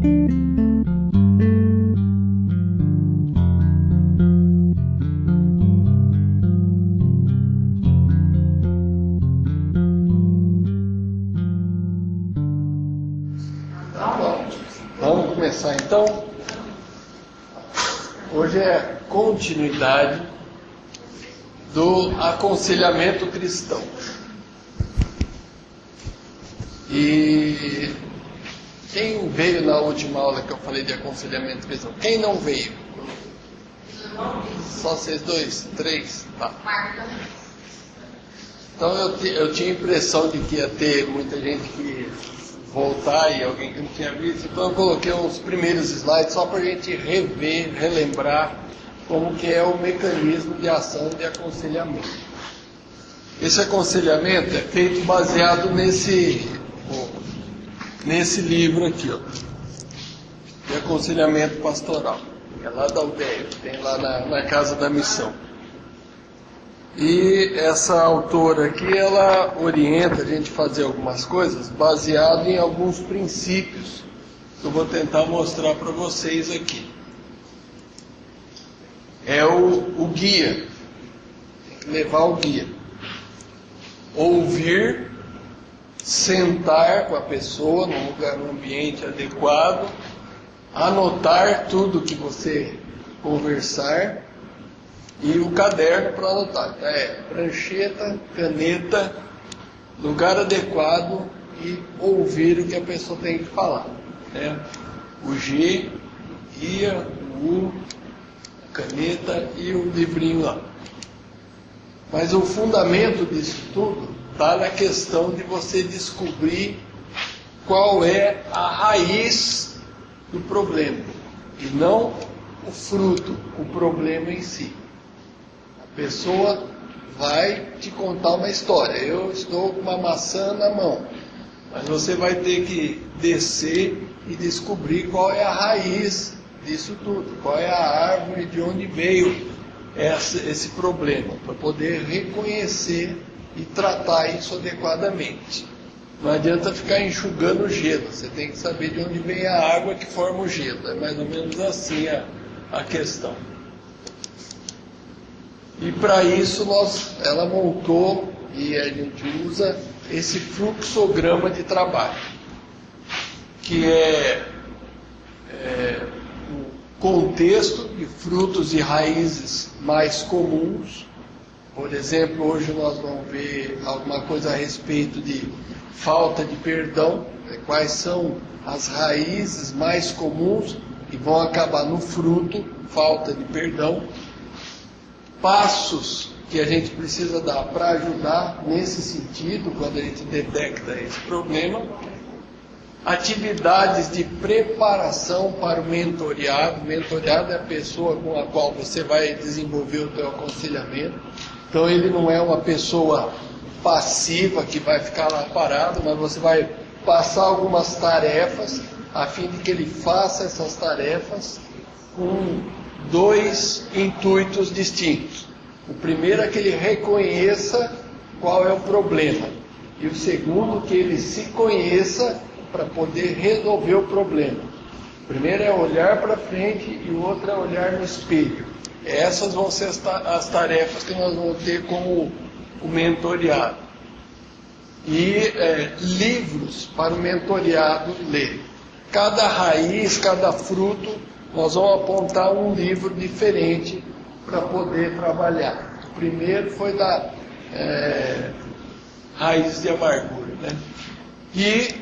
Vamos começar então. Hoje é continuidade do aconselhamento cristão. E quem veio na última aula que eu falei de aconselhamento cristão? Quem não veio? Só vocês dois? Três? Tá. Então eu tinha a impressão de que ia ter muita gente que ia voltar e alguém que não tinha visto. Então eu coloquei os primeiros slides só para a gente rever, relembrar como que é o mecanismo de ação de aconselhamento. Esse aconselhamento é feito baseado nesse livro aqui, ó, de aconselhamento pastoral. É lá da UDEA, tem lá na Casa da Missão. E essa autora aqui, ela orienta a gente a fazer algumas coisas baseado em alguns princípios que eu vou tentar mostrar para vocês aqui. É o guia, tem que levar o guia. Ouvir, sentar com a pessoa num lugar, num ambiente adequado, anotar tudo que você conversar e o caderno para anotar. Então prancheta, caneta, lugar adequado e ouvir o que a pessoa tem que falar. O G, guia, o U, caneta e o livrinho lá. Mas o fundamento disso tudo está na questão de você descobrir qual é a raiz do problema e não o fruto, o problema em si. A pessoa vai te contar uma história. Eu estou com uma maçã na mão, mas você vai ter que descer e descobrir qual é a raiz disso tudo, qual é a árvore, de onde veio esse problema, para poder reconhecer e tratar isso adequadamente. Não adianta ficar enxugando gelo, você tem que saber de onde vem a água que forma o gelo. É mais ou menos assim a questão. E para isso ela montou e a gente usa esse fluxograma de trabalho, que é o contexto de frutos e raízes mais comuns. Por exemplo, hoje nós vamos ver alguma coisa a respeito de falta de perdão, quais são as raízes mais comuns que vão acabar no fruto, falta de perdão. Passos que a gente precisa dar para ajudar nesse sentido, quando a gente detecta esse problema. Atividades de preparação para o mentoreado. O mentoreado é a pessoa com a qual você vai desenvolver o seu aconselhamento. Então ele não é uma pessoa passiva que vai ficar lá parado, mas você vai passar algumas tarefas a fim de que ele faça essas tarefas com dois intuitos distintos. O primeiro é que ele reconheça qual é o problema. E o segundo, que ele se conheça para poder resolver o problema. O primeiro é olhar para frente e o outro é olhar no espelho. Essas vão ser as tarefas que nós vamos ter como o mentoreado. E livros para o mentoreado ler. Cada raiz, cada fruto, nós vamos apontar um livro diferente para poder trabalhar. O primeiro foi da Raízes de Amargura, né? E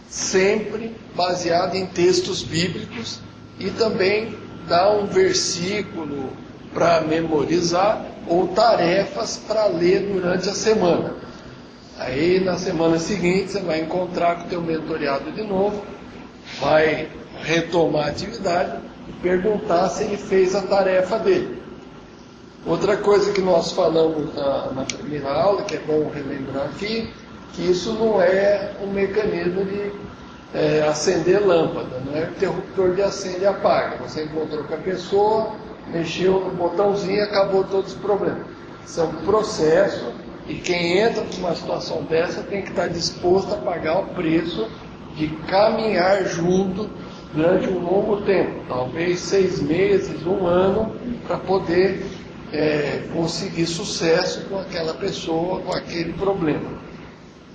sempre baseado em textos bíblicos e também dá um versículo para memorizar ou tarefas para ler durante a semana. Aí na semana seguinte você vai encontrar com o teu mentoreado de novo, vai retomar a atividade e perguntar se ele fez a tarefa dele. Outra coisa que nós falamos na primeira aula, que é bom relembrar aqui, que isso não é um mecanismo de acender lâmpada, não é interruptor de acende e apaga. Você encontrou com a pessoa, mexeu no botãozinho e acabou todos os problemas. Isso é um processo e quem entra numa situação dessa tem que estar disposto a pagar o preço de caminhar junto durante um longo tempo, talvez 6 meses, 1 ano, para poder conseguir sucesso com aquela pessoa, com aquele problema.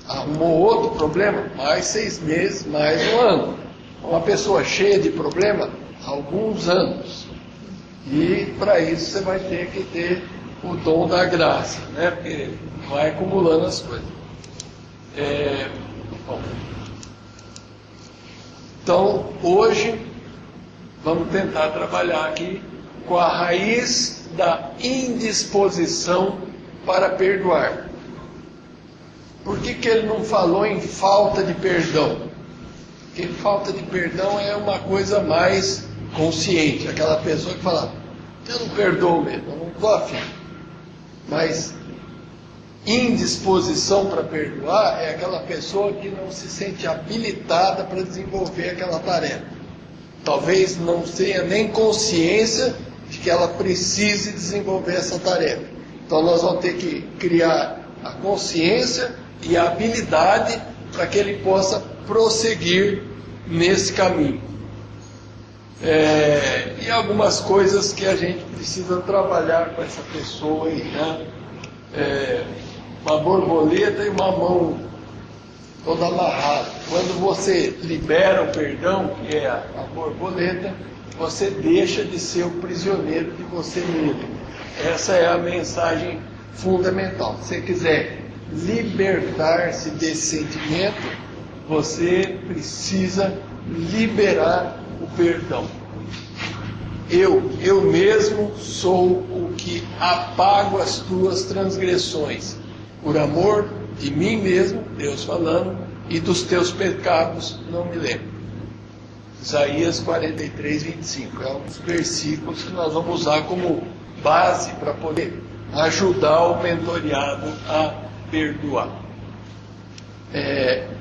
Arrumou outro problema, mais 6 meses, mais 1 ano. Uma pessoa cheia de problema, alguns anos. E para isso você vai ter que ter o dom da graça, né? Porque vai acumulando as coisas. Bom. Então, hoje, vamos tentar trabalhar aqui com a raiz da indisposição para perdoar. Por que ele não falou em falta de perdão? Porque falta de perdão é uma coisa mais consciente. Aquela pessoa que fala, eu não perdoo mesmo, eu não estou afim. Mas indisposição para perdoar é aquela pessoa que não se sente habilitada para desenvolver aquela tarefa. Talvez não tenha nem consciência de que ela precise desenvolver essa tarefa. Então nós vamos ter que criar a consciência e a habilidade para que ele possa prosseguir nesse caminho. E algumas coisas que a gente precisa trabalhar com essa pessoa aí, né? Uma borboleta e uma mão toda amarrada. Quando você libera o perdão, que é a borboleta, você deixa de ser o prisioneiro de você mesmo. Essa é a mensagem fundamental. Se você quiser libertar-se desse sentimento, você precisa liberar o perdão. Eu mesmo sou o que apago as tuas transgressões, por amor de mim mesmo, Deus falando, e dos teus pecados não me lembro. Isaías 43, 25, é um dos versículos que nós vamos usar como base para poder ajudar o mentoriado a perdoar.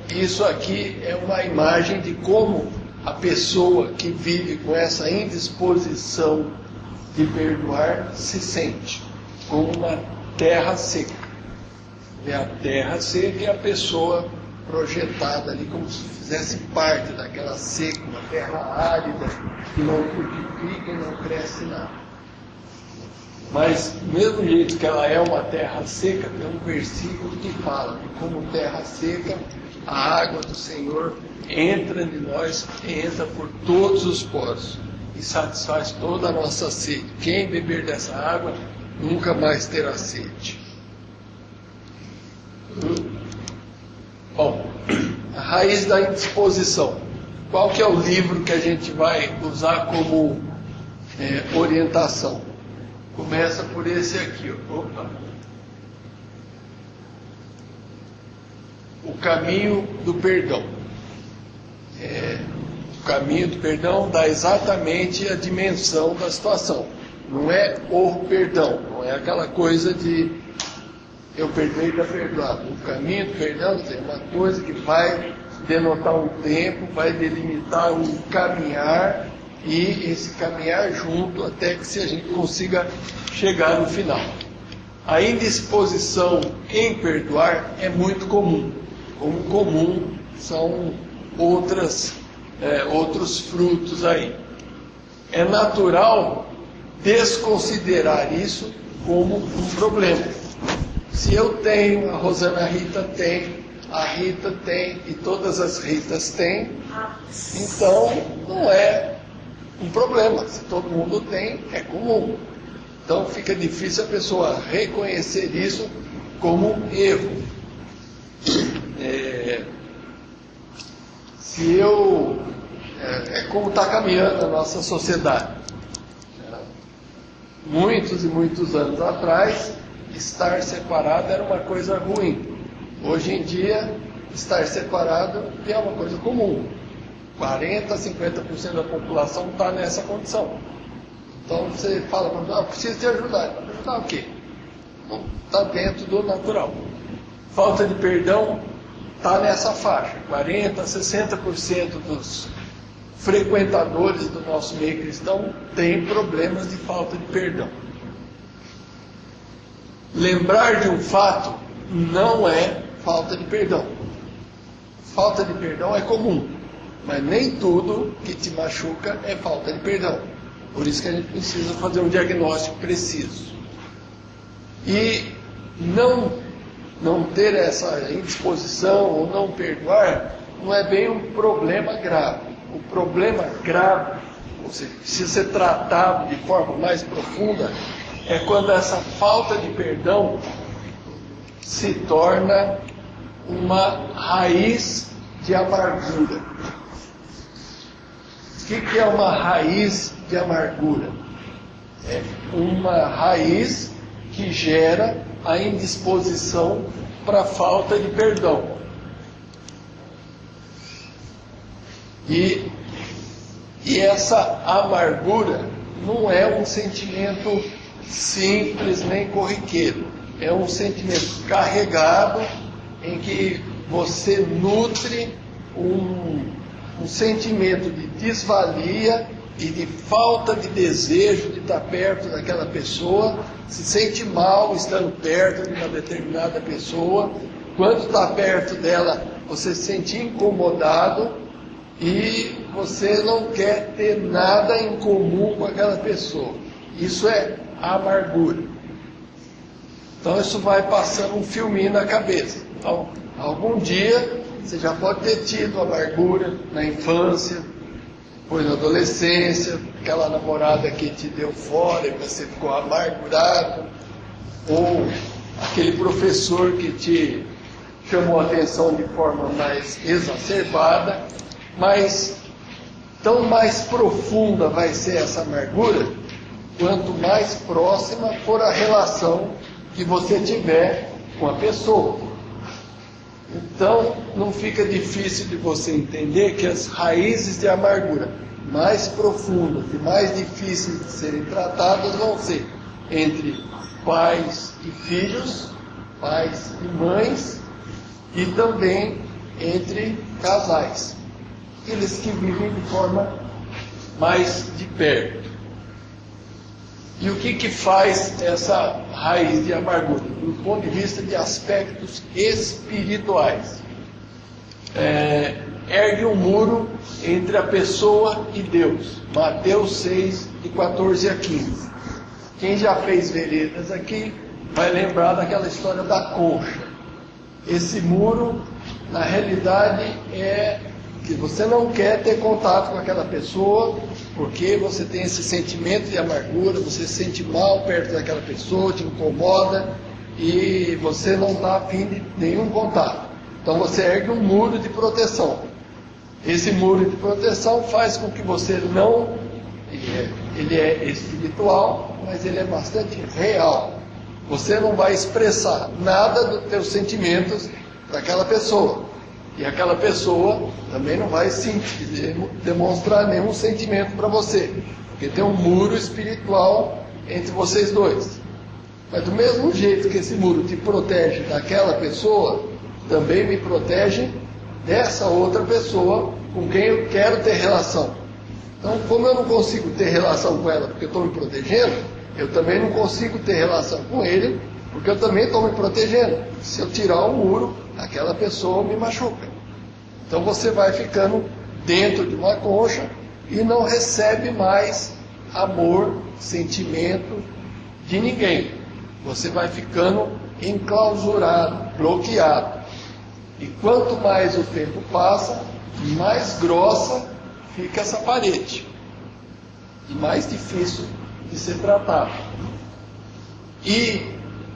Isso aqui é uma imagem de como a pessoa que vive com essa indisposição de perdoar se sente, como uma terra seca. A terra seca é a pessoa projetada ali como se fizesse parte daquela seca, uma terra árida, que não frutifica e não cresce nada. Mas, do mesmo jeito que ela é uma terra seca, tem um versículo que fala que como terra seca, a água do Senhor entra em nós, entra por todos os poros e satisfaz toda a nossa sede. Quem beber dessa água nunca mais terá sede. Bom, a raiz da indisposição. Qual que é o livro que a gente vai usar como orientação? Começa por esse aqui. Opa. O caminho do perdão. O caminho do perdão dá exatamente a dimensão da situação. Não é o perdão, não é aquela coisa de eu perdoei e está perdoado. O caminho do perdão é uma coisa que vai denotar um tempo, vai delimitar um caminhar, e esse caminhar junto até que a gente consiga chegar no final. A indisposição em perdoar é muito comum. Como comum são outros frutos aí. É natural desconsiderar isso como um problema. Se eu tenho, a Rosana Rita tem, a Rita tem e todas as Ritas têm, então não é um problema. Se todo mundo tem, é comum. Então fica difícil a pessoa reconhecer isso como um erro. É como está caminhando a nossa sociedade. Muitos e muitos anos atrás, estar separado era uma coisa ruim. Hoje em dia, estar separado é uma coisa comum. 40% a 50% da população está nessa condição. Então você fala para mim, preciso te ajudar. Ajudar o quê? Não está dentro do natural. Falta de perdão está nessa faixa. 40% a 60% dos frequentadores do nosso meio cristão têm problemas de falta de perdão. Lembrar de um fato não é falta de perdão. Falta de perdão é comum. Mas nem tudo que te machuca é falta de perdão. Por isso que a gente precisa fazer um diagnóstico preciso. E não ter essa indisposição ou não perdoar não é bem um problema grave. O problema grave, ou seja, precisa ser tratado de forma mais profunda, é quando essa falta de perdão se torna uma raiz de amargura. O que é uma raiz de amargura? É uma raiz que gera a indisposição para a falta de perdão. E essa amargura não é um sentimento simples nem corriqueiro. É um sentimento carregado em que você nutre um sentimento de desvalia e de falta de desejo de estar perto daquela pessoa, se sente mal estando perto de uma determinada pessoa. Quando está perto dela, você se sente incomodado e você não quer ter nada em comum com aquela pessoa. Isso é amargura. Então isso vai passando um filminho na cabeça. Então, algum dia você já pode ter tido amargura na infância, foi na adolescência, aquela namorada que te deu fora e você ficou amargurado, ou aquele professor que te chamou a atenção de forma mais exacerbada. Mas tão mais profunda vai ser essa amargura quanto mais próxima for a relação que você tiver com a pessoa. Então não fica difícil de você entender que as raízes de amargura mais profundas e mais difíceis de serem tratadas vão ser entre pais e filhos, pais e mães, e também entre casais, aqueles que vivem de forma mais de perto. E o que faz essa raiz de amargura? Do ponto de vista de aspectos espirituais. Ergue um muro entre a pessoa e Deus. Mateus 6, de 14 a 15. Quem já fez veredas aqui vai lembrar daquela história da concha. Esse muro, na realidade, é que você não quer ter contato com aquela pessoa, porque você tem esse sentimento de amargura, você se sente mal perto daquela pessoa, te incomoda, e você não está afim de nenhum contato. Então você ergue um muro de proteção. Esse muro de proteção faz com que você não... Ele é espiritual, mas ele é bastante real. Você não vai expressar nada dos teus sentimentos para aquela pessoa. E aquela pessoa também não vai demonstrar nenhum sentimento para você. Porque tem um muro espiritual entre vocês dois. Mas do mesmo jeito que esse muro te protege daquela pessoa, também me protege dessa outra pessoa com quem eu quero ter relação. Então, como eu não consigo ter relação com ela porque eu estou me protegendo, eu também não consigo ter relação com ele porque eu também estou me protegendo. Se eu tirar o muro, aquela pessoa me machuca. Então você vai ficando dentro de uma concha e não recebe mais amor, sentimento de ninguém. Você vai ficando enclausurado, bloqueado. E quanto mais o tempo passa, mais grossa fica essa parede. E mais difícil de ser tratada. E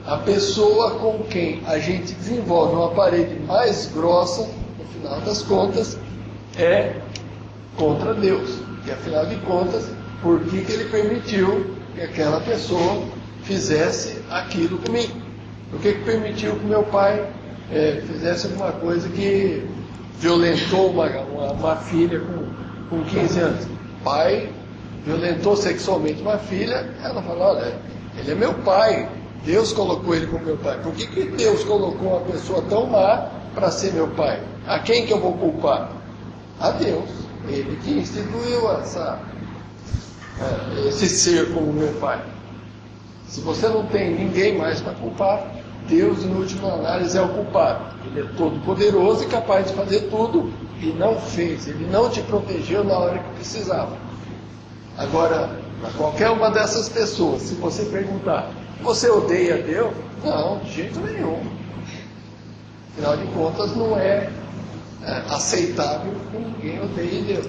a pessoa com quem a gente desenvolve uma parede mais grossa, no final das contas, é contra Deus. E afinal de contas, por que ele permitiu que aquela pessoa fizesse aquilo comigo? Por que permitiu que meu pai fizesse alguma coisa que violentou uma filha com 15 anos? O pai violentou sexualmente uma filha, ela falou, olha, ele é meu pai, Deus colocou ele como meu pai. Por que Deus colocou uma pessoa tão má para ser meu pai? A quem que eu vou culpar? A Deus. Ele que instituiu esse ser como meu pai. Se você não tem ninguém mais para culpar, Deus, em última análise, é o culpado. Ele é todo poderoso e capaz de fazer tudo, e não fez, ele não te protegeu na hora que precisava. Agora, para qualquer uma dessas pessoas, se você perguntar, você odeia Deus? Não, de jeito nenhum. Afinal de contas, não é aceitável que ninguém odeie Deus.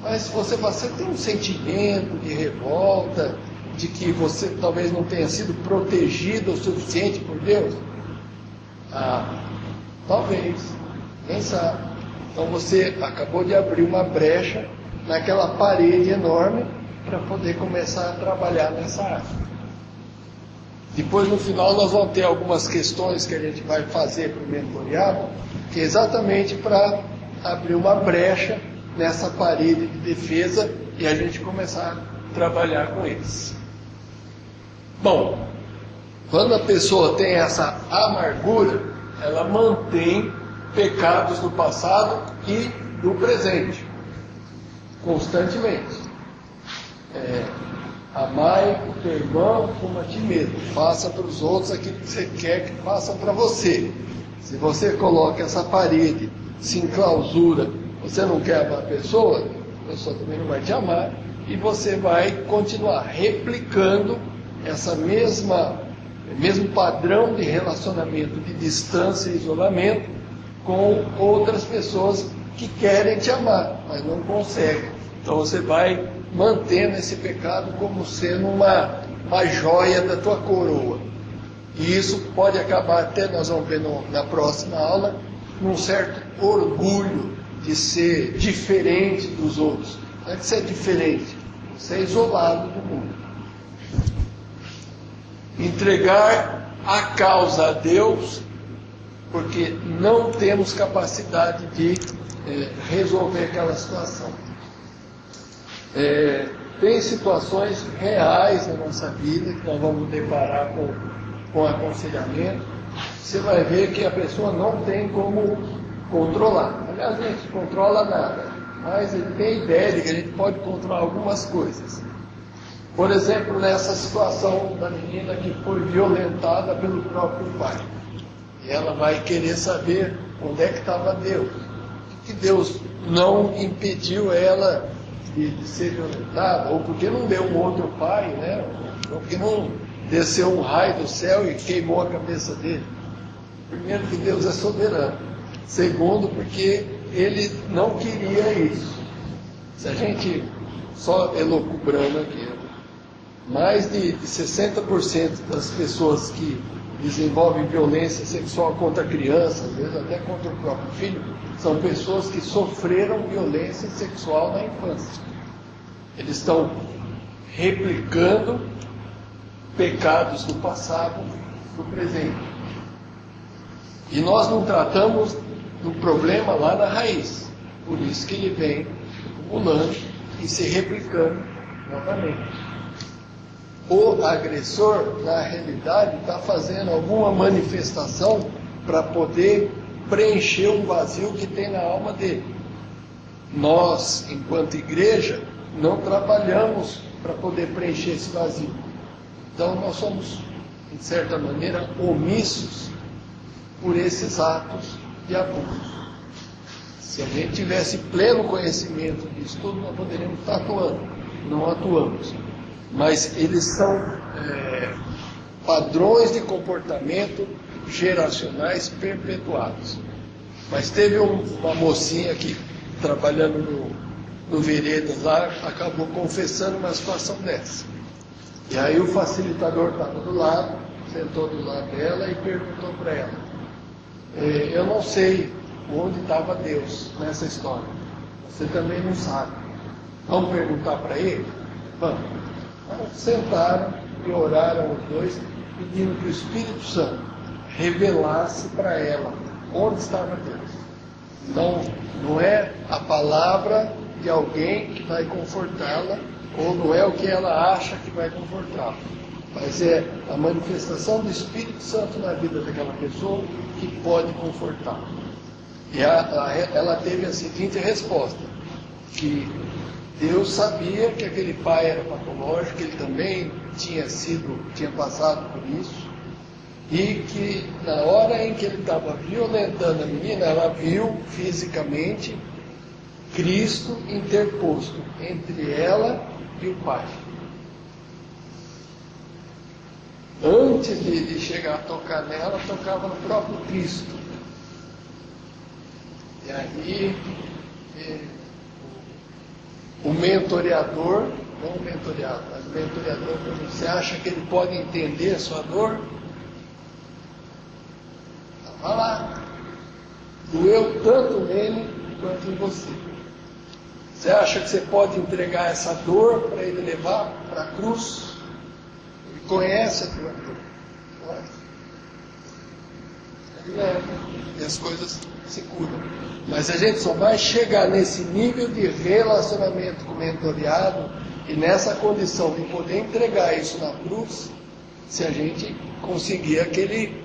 Mas se você tem um sentimento de revolta, de que você talvez não tenha sido protegido o suficiente por Deus, talvez, quem sabe. Então você acabou de abrir uma brecha naquela parede enorme para poder começar a trabalhar nessa área. Depois, no final, nós vamos ter algumas questões que a gente vai fazer para o mentoreado, que é exatamente para abrir uma brecha nessa parede de defesa e a gente começar a trabalhar com eles. Bom, quando a pessoa tem essa amargura, ela mantém pecados do passado e do presente, constantemente. Amai o teu irmão como a ti mesmo, faça para os outros aquilo que você quer que façam para você. Se você coloca essa parede, se enclausura, você não quer amar a pessoa também não vai te amar, e você vai continuar replicando essa mesmo padrão de relacionamento de distância e isolamento com outras pessoas que querem te amar, mas não conseguem. Então você vai mantendo esse pecado como sendo uma joia da tua coroa. E isso pode acabar, até nós vamos ver na próxima aula, num certo orgulho de ser diferente dos outros. Não é que você é diferente, você é isolado do mundo. Entregar a causa a Deus, porque não temos capacidade de resolver aquela situação. Tem situações reais na nossa vida que nós vamos deparar com aconselhamento. Você vai ver que a pessoa não tem como controlar. Aliás, a gente não controla nada, mas ele tem a ideia de que a gente pode controlar algumas coisas. Por exemplo, nessa situação da menina que foi violentada pelo próprio pai. E ela vai querer saber onde é que estava Deus. Que Deus não impediu ela de ser violentada, ou porque não deu um outro pai, né? Ou porque não desceu um raio do céu e queimou a cabeça dele. Primeiro, que Deus é soberano. Segundo, porque ele não queria isso. Se a gente só elucubrando aqui, mais de 60% das pessoas que desenvolvem violência sexual contra crianças, às vezes até contra o próprio filho, são pessoas que sofreram violência sexual na infância. Eles estão replicando pecados do passado no presente. E nós não tratamos do problema lá na raiz. Por isso que ele vem acumulando e se replicando novamente. O agressor, na realidade, está fazendo alguma manifestação para poder preencher um vazio que tem na alma dele. Nós, enquanto igreja, não trabalhamos para poder preencher esse vazio. Então nós somos, de certa maneira, omissos por esses atos de abuso. Se a gente tivesse pleno conhecimento disso tudo, nós poderíamos estar atuando. Não atuamos. Mas eles são padrões de comportamento geracionais perpetuados. Mas teve uma mocinha que, trabalhando no Veredas lá, acabou confessando uma situação dessa. E aí o facilitador estava do lado, sentou do lado dela e perguntou para ela: eu não sei onde estava Deus nessa história. Você também não sabe. Vamos perguntar para ele? Vamos. Então, sentaram e oraram os dois, pedindo que o Espírito Santo revelasse para ela onde estava Deus. Então, não é a palavra de alguém que vai confortá-la, ou não é o que ela acha que vai confortá-la, mas é a manifestação do Espírito Santo na vida daquela pessoa que pode confortá-la. E ela teve a seguinte resposta: que Deus sabia que aquele pai era patológico, que ele também tinha passado por isso, e que na hora em que ele estava violentando a menina, ela viu fisicamente Cristo interposto entre ela e o pai. Antes de chegar a tocar nela, tocava no próprio Cristo. E aí, o mentoreador, não o mentoreado, mas o mentoreador, você acha que ele pode entender a sua dor? Estava lá. Doeu tanto nele quanto em você. Você acha que você pode entregar essa dor para ele levar para a cruz? Ele conhece a tua dor. Ele leva. E as coisas se curam. Mas a gente só vai chegar nesse nível de relacionamento com o mentoreado e nessa condição de poder entregar isso na cruz, se a gente conseguir aquele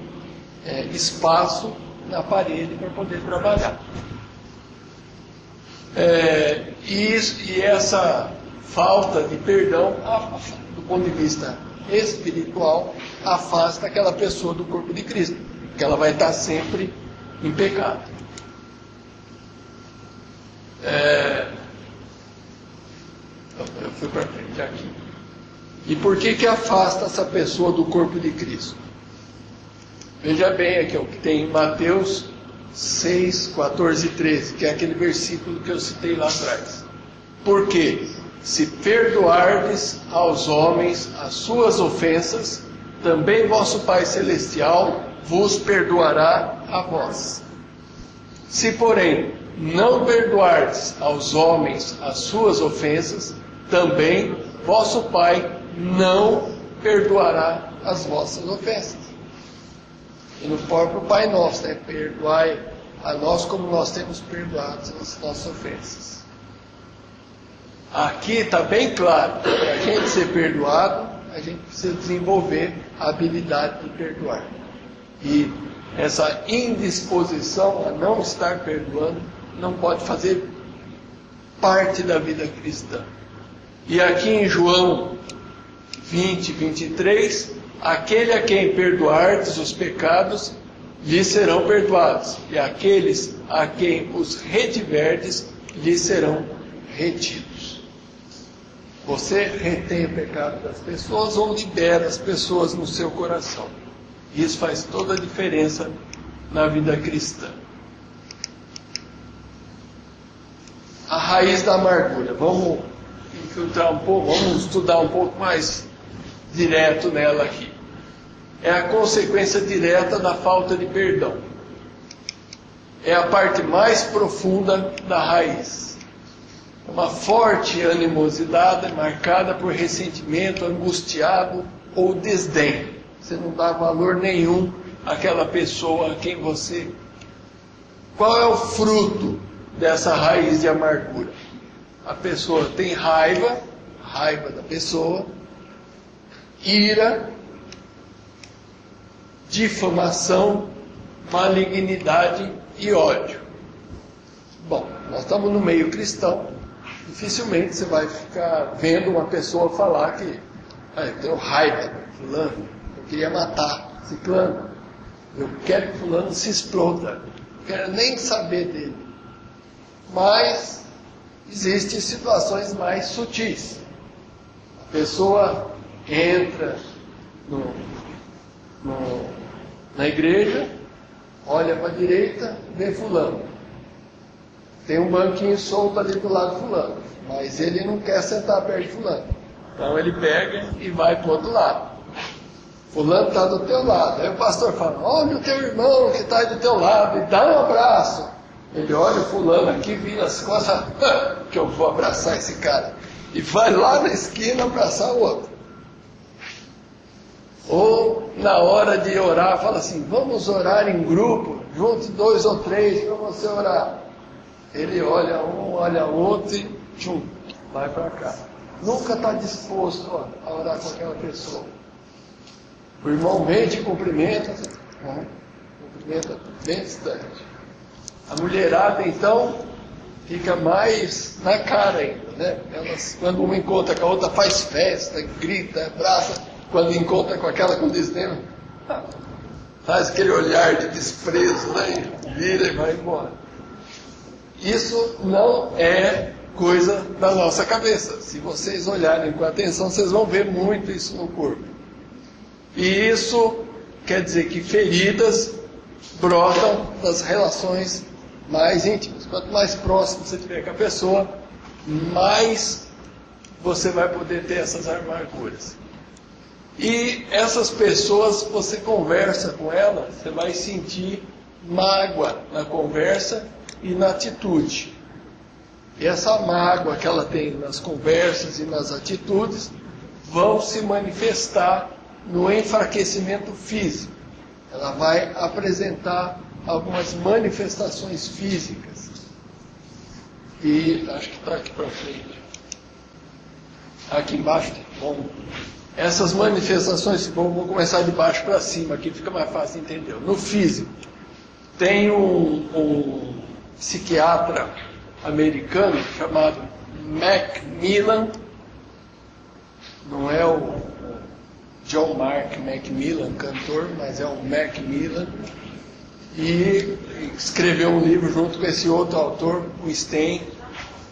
espaço na parede para poder trabalhar. E essa falta de perdão, do ponto de vista espiritual, afasta aquela pessoa do corpo de Cristo, porque ela vai estar sempre em pecado. Eu fui para frente aqui. E por que afasta essa pessoa do corpo de Cristo? Veja bem aqui o que tem em Mateus 6, 14 e 13, que é aquele versículo que eu citei lá atrás. Porque se perdoardes aos homens as suas ofensas, também vosso Pai Celestial vos perdoará a vós. Se, porém, não perdoardes aos homens as suas ofensas, também vosso Pai não perdoará as vossas ofensas. E no próprio Pai Nosso, perdoai a nós como nós temos perdoado as nossas ofensas. Aqui está bem claro, para a gente ser perdoado, a gente precisa desenvolver a habilidade de perdoar. E essa indisposição a não estar perdoando não pode fazer parte da vida cristã. E aqui em João 20, 23, aquele a quem perdoardes os pecados, lhes serão perdoados, e aqueles a quem os retiverdes, lhes serão retidos. Você retém o pecado das pessoas ou libera as pessoas no seu coração. Isso faz toda a diferença na vida cristã. A raiz da amargura. Vamos infiltrar um pouco, vamos estudar um pouco mais direto nela aqui. É a consequência direta da falta de perdão. É a parte mais profunda da raiz. Uma forte animosidade marcada por ressentimento, angustiado ou desdém. Você não dá valor nenhum àquela pessoa a quem você... Qual é o fruto dessa raiz de amargura? A pessoa tem raiva da pessoa, ira, difamação, malignidade e ódio. Bom, nós estamos no meio cristão, dificilmente você vai ficar vendo uma pessoa falar que eu tenho raiva de fulano, eu queria matar ciclano, eu quero que fulano se exploda, não quero nem saber dele. Mas existem situações mais sutis. A pessoa entra na igreja, olha para a direita, vê fulano. Tem um banquinho solto ali do lado de fulano, mas ele não quer sentar perto de fulano. Então ele pega e vai para o outro lado. Fulano está do teu lado. Aí o pastor fala, olha o teu irmão que está aí do teu lado e dá um abraço. Ele olha o fulano aqui, vira as costas, que eu vou abraçar esse cara. E vai lá na esquina abraçar o outro. Ou na hora de orar, fala assim, vamos orar em grupo, junte 2 ou 3 para você orar. Ele olha um, olha outro e tchum, vai para cá. Nunca está disposto a orar com aquela pessoa. O irmão vem te cumprimenta bem distante. A mulherada, então, fica mais na cara ainda, né? Elas, quando uma encontra com a outra, faz festa, grita, abraça. Quando encontra com aquela com desdém, faz aquele olhar de desprezo, né? Vira e vai embora. Isso não é coisa da nossa cabeça. Se vocês olharem com atenção, vocês vão ver muito isso no corpo. E isso quer dizer que feridas brotam das relações mais íntimas. Quanto mais próximo você estiver com a pessoa, mais você vai poder ter essas amarguras. E essas pessoas, você conversa com elas, você vai sentir mágoa na conversa e na atitude. E essa mágoa que ela tem nas conversas e nas atitudes vão se manifestar no enfraquecimento físico. Ela vai apresentar algumas manifestações físicas. E acho que está aqui para frente. Aqui embaixo, bom. Essas manifestações, vou começar de baixo para cima, aqui fica mais fácil de entender. No físico, tem um psiquiatra americano chamado Macmillan, não é o John Mark Macmillan, cantor, mas é o Macmillan, e escreveu um livro junto com esse outro autor, o Stein,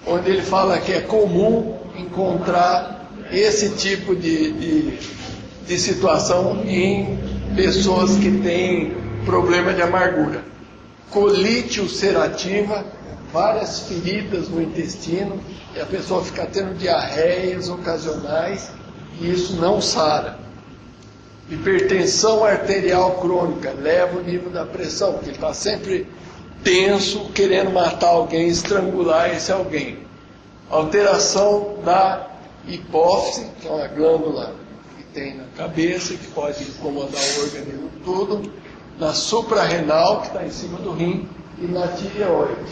onde ele fala que é comum encontrar esse tipo de situação em pessoas que têm problema de amargura. Colite ulcerativa, várias feridas no intestino, e a pessoa fica tendo diarreias ocasionais, e isso não sara. Hipertensão arterial crônica, leva o nível da pressão, porque ele está sempre tenso, querendo matar alguém, estrangular esse alguém. Alteração da hipófise, que é uma glândula que tem na cabeça, que pode incomodar o organismo todo, na suprarrenal, que está em cima do rim, e na tireoide.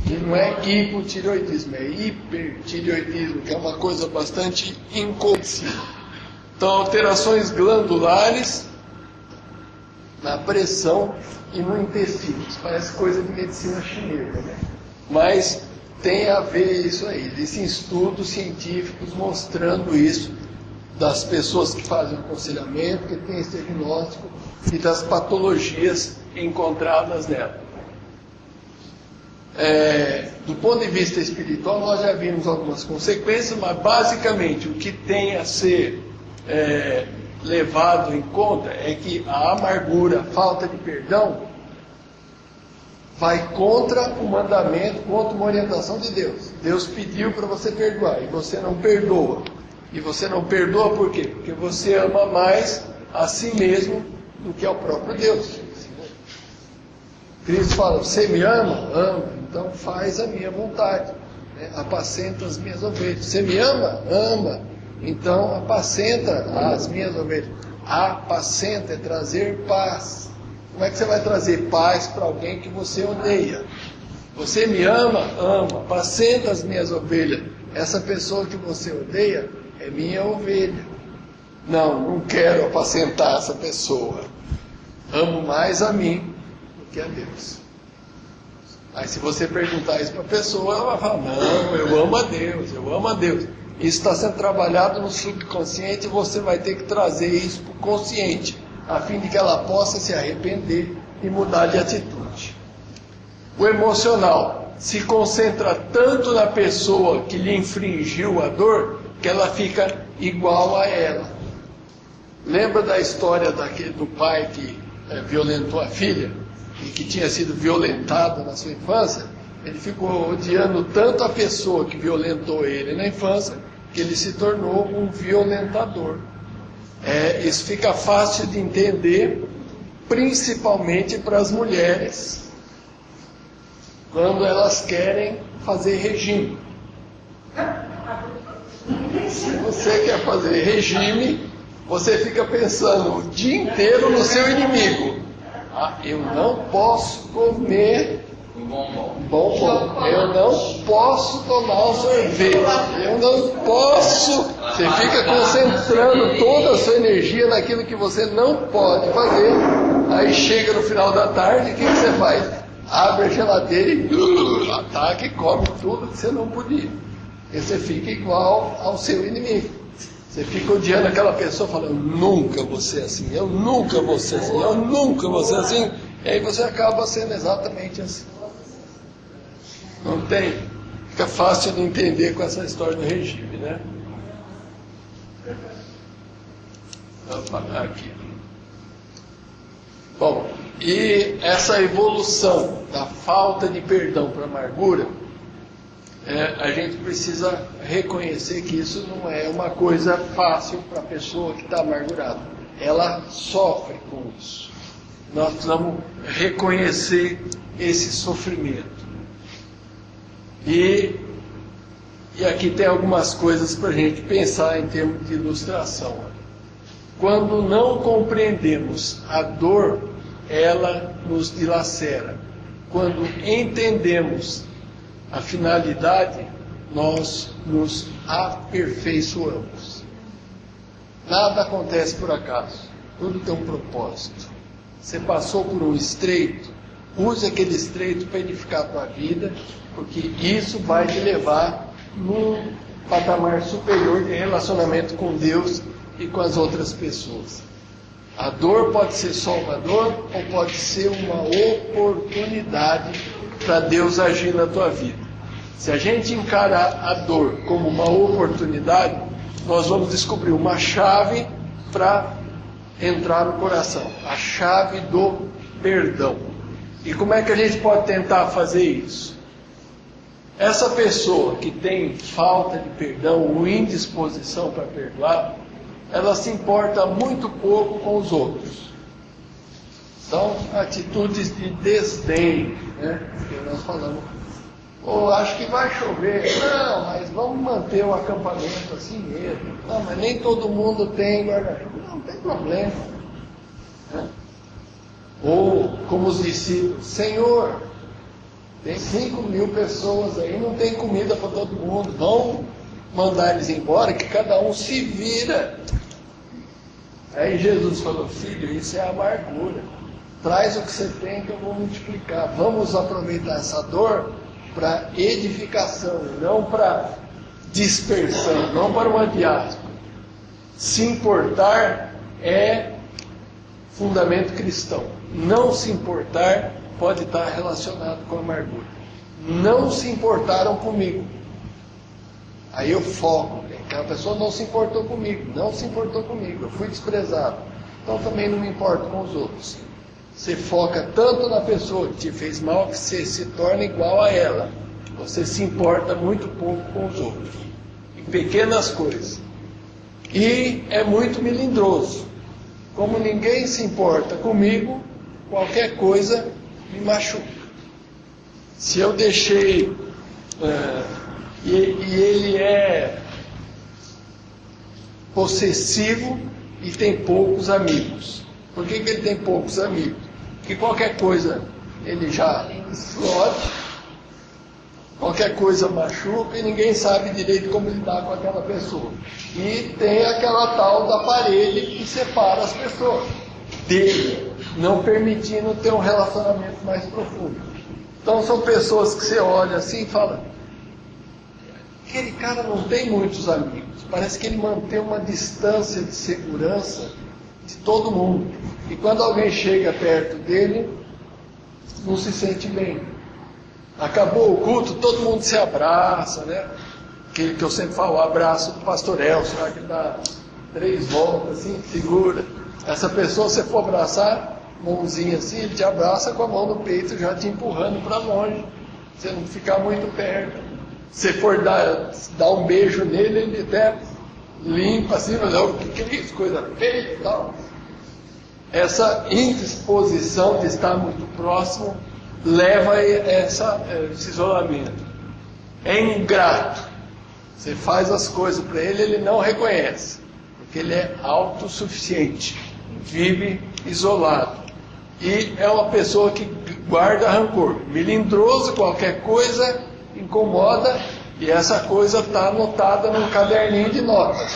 E não é hipotireoidismo, é hipertireoidismo, que é uma coisa bastante incompreensível. Então, alterações glandulares na pressão e no intestino. Isso parece coisa de medicina chinesa, né? Mas tem a ver isso aí. Existem estudos científicos mostrando isso, das pessoas que fazem aconselhamento, que têm esse diagnóstico, e das patologias encontradas nela. Do ponto de vista espiritual, nós já vimos algumas consequências, mas basicamente o que tem a ser levado em conta é que a amargura, a falta de perdão, vai contra o mandamento, contra uma orientação de Deus. Deus pediu para você perdoar e você não perdoa. E você não perdoa por quê? Porque você ama mais a si mesmo do que ao próprio Deus. Cristo fala, você me ama? Amo, então faz a minha vontade, né? Apacenta as minhas ovelhas. Você me ama? Ama, então apacenta as minhas ovelhas. Apacenta é trazer paz. Como é que você vai trazer paz para alguém que você odeia? Você me ama? Ama, apacenta as minhas ovelhas. Essa pessoa que você odeia é minha ovelha. Não quero apacentar essa pessoa. Amo mais a mim do que a Deus. Aí se você perguntar isso para a pessoa, ela vai falar, não, eu amo a Deus, eu amo a Deus. Isso está sendo trabalhado no subconsciente e você vai ter que trazer isso para o consciente, a fim de que ela possa se arrepender e mudar de atitude. O emocional se concentra tanto na pessoa que lhe infringiu a dor, que ela fica igual a ela. Lembra da história do pai que violentou a filha e que tinha sido violentado na sua infância? Ele ficou odiando tanto a pessoa que violentou ele na infância, que ele se tornou um violentador. Isso fica fácil de entender, principalmente para as mulheres, quando elas querem fazer regime. Se você quer fazer regime, você fica pensando o dia inteiro no seu inimigo. Eu não posso comer bombom. Eu não posso tomar um sorvete. Eu não posso. Você fica concentrando toda a sua energia naquilo que você não pode fazer. Aí chega no final da tarde, o que você faz? Abre a geladeira e ataca e come tudo que você não podia. E você fica igual ao seu inimigo. Você fica odiando aquela pessoa, falando, eu nunca vou ser assim, eu nunca vou ser assim, eu nunca vou ser assim. E aí você acaba sendo exatamente assim. Não tem? Fica fácil de entender com essa história do regime, né? Vou apagar aqui. Bom, e essa evolução da falta de perdão para a amargura, a gente precisa reconhecer que isso não é uma coisa fácil para a pessoa que está amargurada. Ela sofre com isso. Nós precisamos reconhecer esse sofrimento. E aqui tem algumas coisas para a gente pensar em termos de ilustração. Quando não compreendemos a dor, ela nos dilacera. Quando entendemos a finalidade, nós nos aperfeiçoamos. Nada acontece por acaso. Tudo tem um propósito. Você passou por um estreito, use aquele estreito para edificar a tua vida, porque isso vai te levar num patamar superior de relacionamento com Deus e com as outras pessoas. A dor pode ser só uma dor ou pode ser uma oportunidade para Deus agir na tua vida. Se a gente encarar a dor como uma oportunidade, nós vamos descobrir uma chave para entrar no coração, a chave do perdão. E como é que a gente pode tentar fazer isso? Essa pessoa que tem falta de perdão ou indisposição para perdoar, ela se importa muito pouco com os outros. São atitudes de desdém, né? Que nós falamos. Ou acho que vai chover. Não, mas vamos manter o acampamento assim mesmo. Não, mas nem todo mundo tem guarda-chuva. Não tem problema. Né? Ou como os discípulos, Senhor, tem 5.000 pessoas aí, não tem comida para todo mundo. Vamos mandar eles embora, que cada um se vira. Aí Jesus falou, filho, isso é amargura. Traz o que você tem que eu vou multiplicar. Vamos aproveitar essa dor para edificação, não para dispersão, não para uma diáspora. Se importar é fundamento cristão. Não se importar pode estar relacionado com a amargura. Não se importaram comigo. Aí eu foco. Aquela pessoa não se importou comigo. Não se importou comigo. Eu fui desprezado. Então também não me importo com os outros. Você foca tanto na pessoa que te fez mal que você se torna igual a ela. Você se importa muito pouco com os outros. Em pequenas coisas. E é muito melindroso. Como ninguém se importa comigo, qualquer coisa me machuca. Se eu deixei... e ele é possessivo e tem poucos amigos. Por que ele tem poucos amigos? Porque qualquer coisa ele já explode, qualquer coisa machuca e ninguém sabe direito como lidar com aquela pessoa. E tem aquela tal da parede que separa as pessoas dele, não permitindo ter um relacionamento mais profundo. Então são pessoas que você olha assim e fala, aquele cara não tem muitos amigos, parece que ele mantém uma distância de segurança de todo mundo. E quando alguém chega perto dele, não se sente bem. Acabou o culto, todo mundo se abraça, né? Aquele que eu sempre falo, o abraço do pastor Elcio, que dá 3 voltas assim, segura. Essa pessoa, se você for abraçar, mãozinha assim, ele te abraça com a mão no peito, já te empurrando para longe. Você não ficar muito perto. Se for dar um beijo nele, ele até limpa assim, mas o que é isso? Coisa feia e tal. Essa indisposição de estar muito próximo leva a esse isolamento. É ingrato. Você faz as coisas para ele, ele não reconhece. Porque ele é autossuficiente. Vive isolado. E é uma pessoa que guarda rancor. Melindroso, qualquer coisa incomoda. E essa coisa está anotada num caderninho de notas.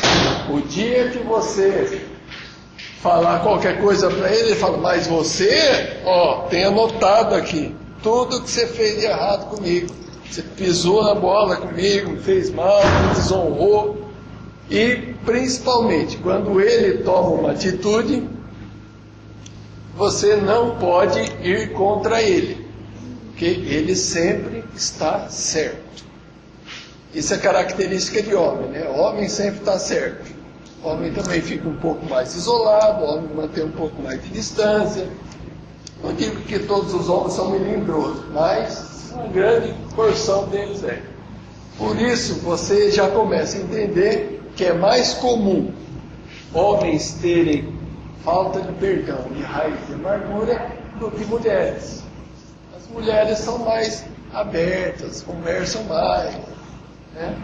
O dia que você falar qualquer coisa para ele, ele fala, mas você, tem anotado aqui tudo que você fez de errado comigo. Você pisou na bola comigo, me fez mal, me desonrou. E principalmente quando ele toma uma atitude, você não pode ir contra ele, porque ele sempre está certo. Isso é característica de homem, né? O homem sempre está certo. O homem também fica um pouco mais isolado, o homem mantém um pouco mais de distância. Não digo que todos os homens são melindrosos, mas uma grande porção deles é. Por isso você já começa a entender que é mais comum homens terem falta de perdão e raiz de amargura do que mulheres. As mulheres são mais abertas, conversam mais, né?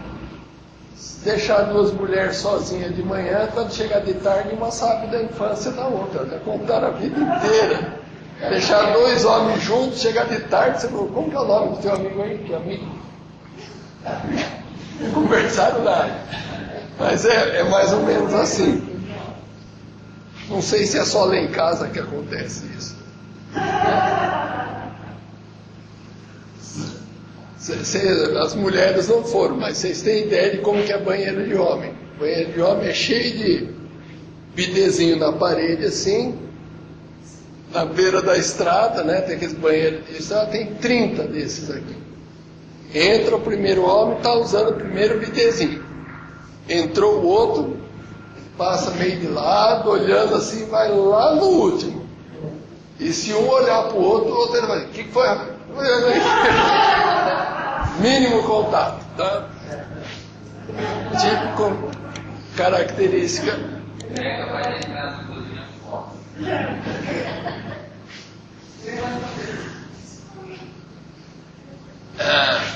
Se deixar duas mulheres sozinhas de manhã, quando chegar de tarde, uma sabe da infância da outra, já contaram a vida inteira. Deixar dois homens juntos, chegar de tarde, você falou, como que é o nome do teu amigo aí? Que amigo? Não conversaram nada. Mas é mais ou menos assim. Não sei se é só lá em casa que acontece isso. As mulheres não foram, mas vocês têm ideia de como que é banheiro de homem. Banheiro de homem é cheio de bidezinho na parede assim, na beira da estrada, né? Tem aqueles banheiros de estrada, tem 30 desses aqui. Entra o primeiro homem, está usando o primeiro bidezinho. Entrou o outro, passa meio de lado, olhando assim, vai lá no último. E se um olhar para o outro ele vai dizer, o que foi, rapaz? Mínimo contato, tá? Típico, característica.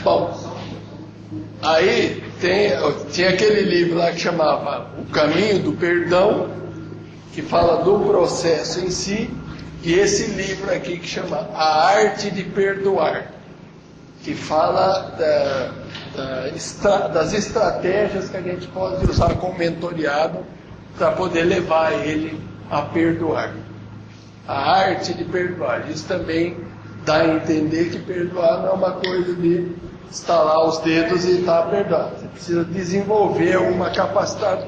Bom, aí tinha aquele livro lá que chamava O Caminho do Perdão, que fala do processo em si, e esse livro aqui que chama A Arte de Perdoar, que fala das estratégias que a gente pode usar como mentoriado para poder levar ele a perdoar. A arte de perdoar. Isso também dá a entender que perdoar não é uma coisa de estalar os dedos e estar perdoado. Você precisa desenvolver uma capacidade.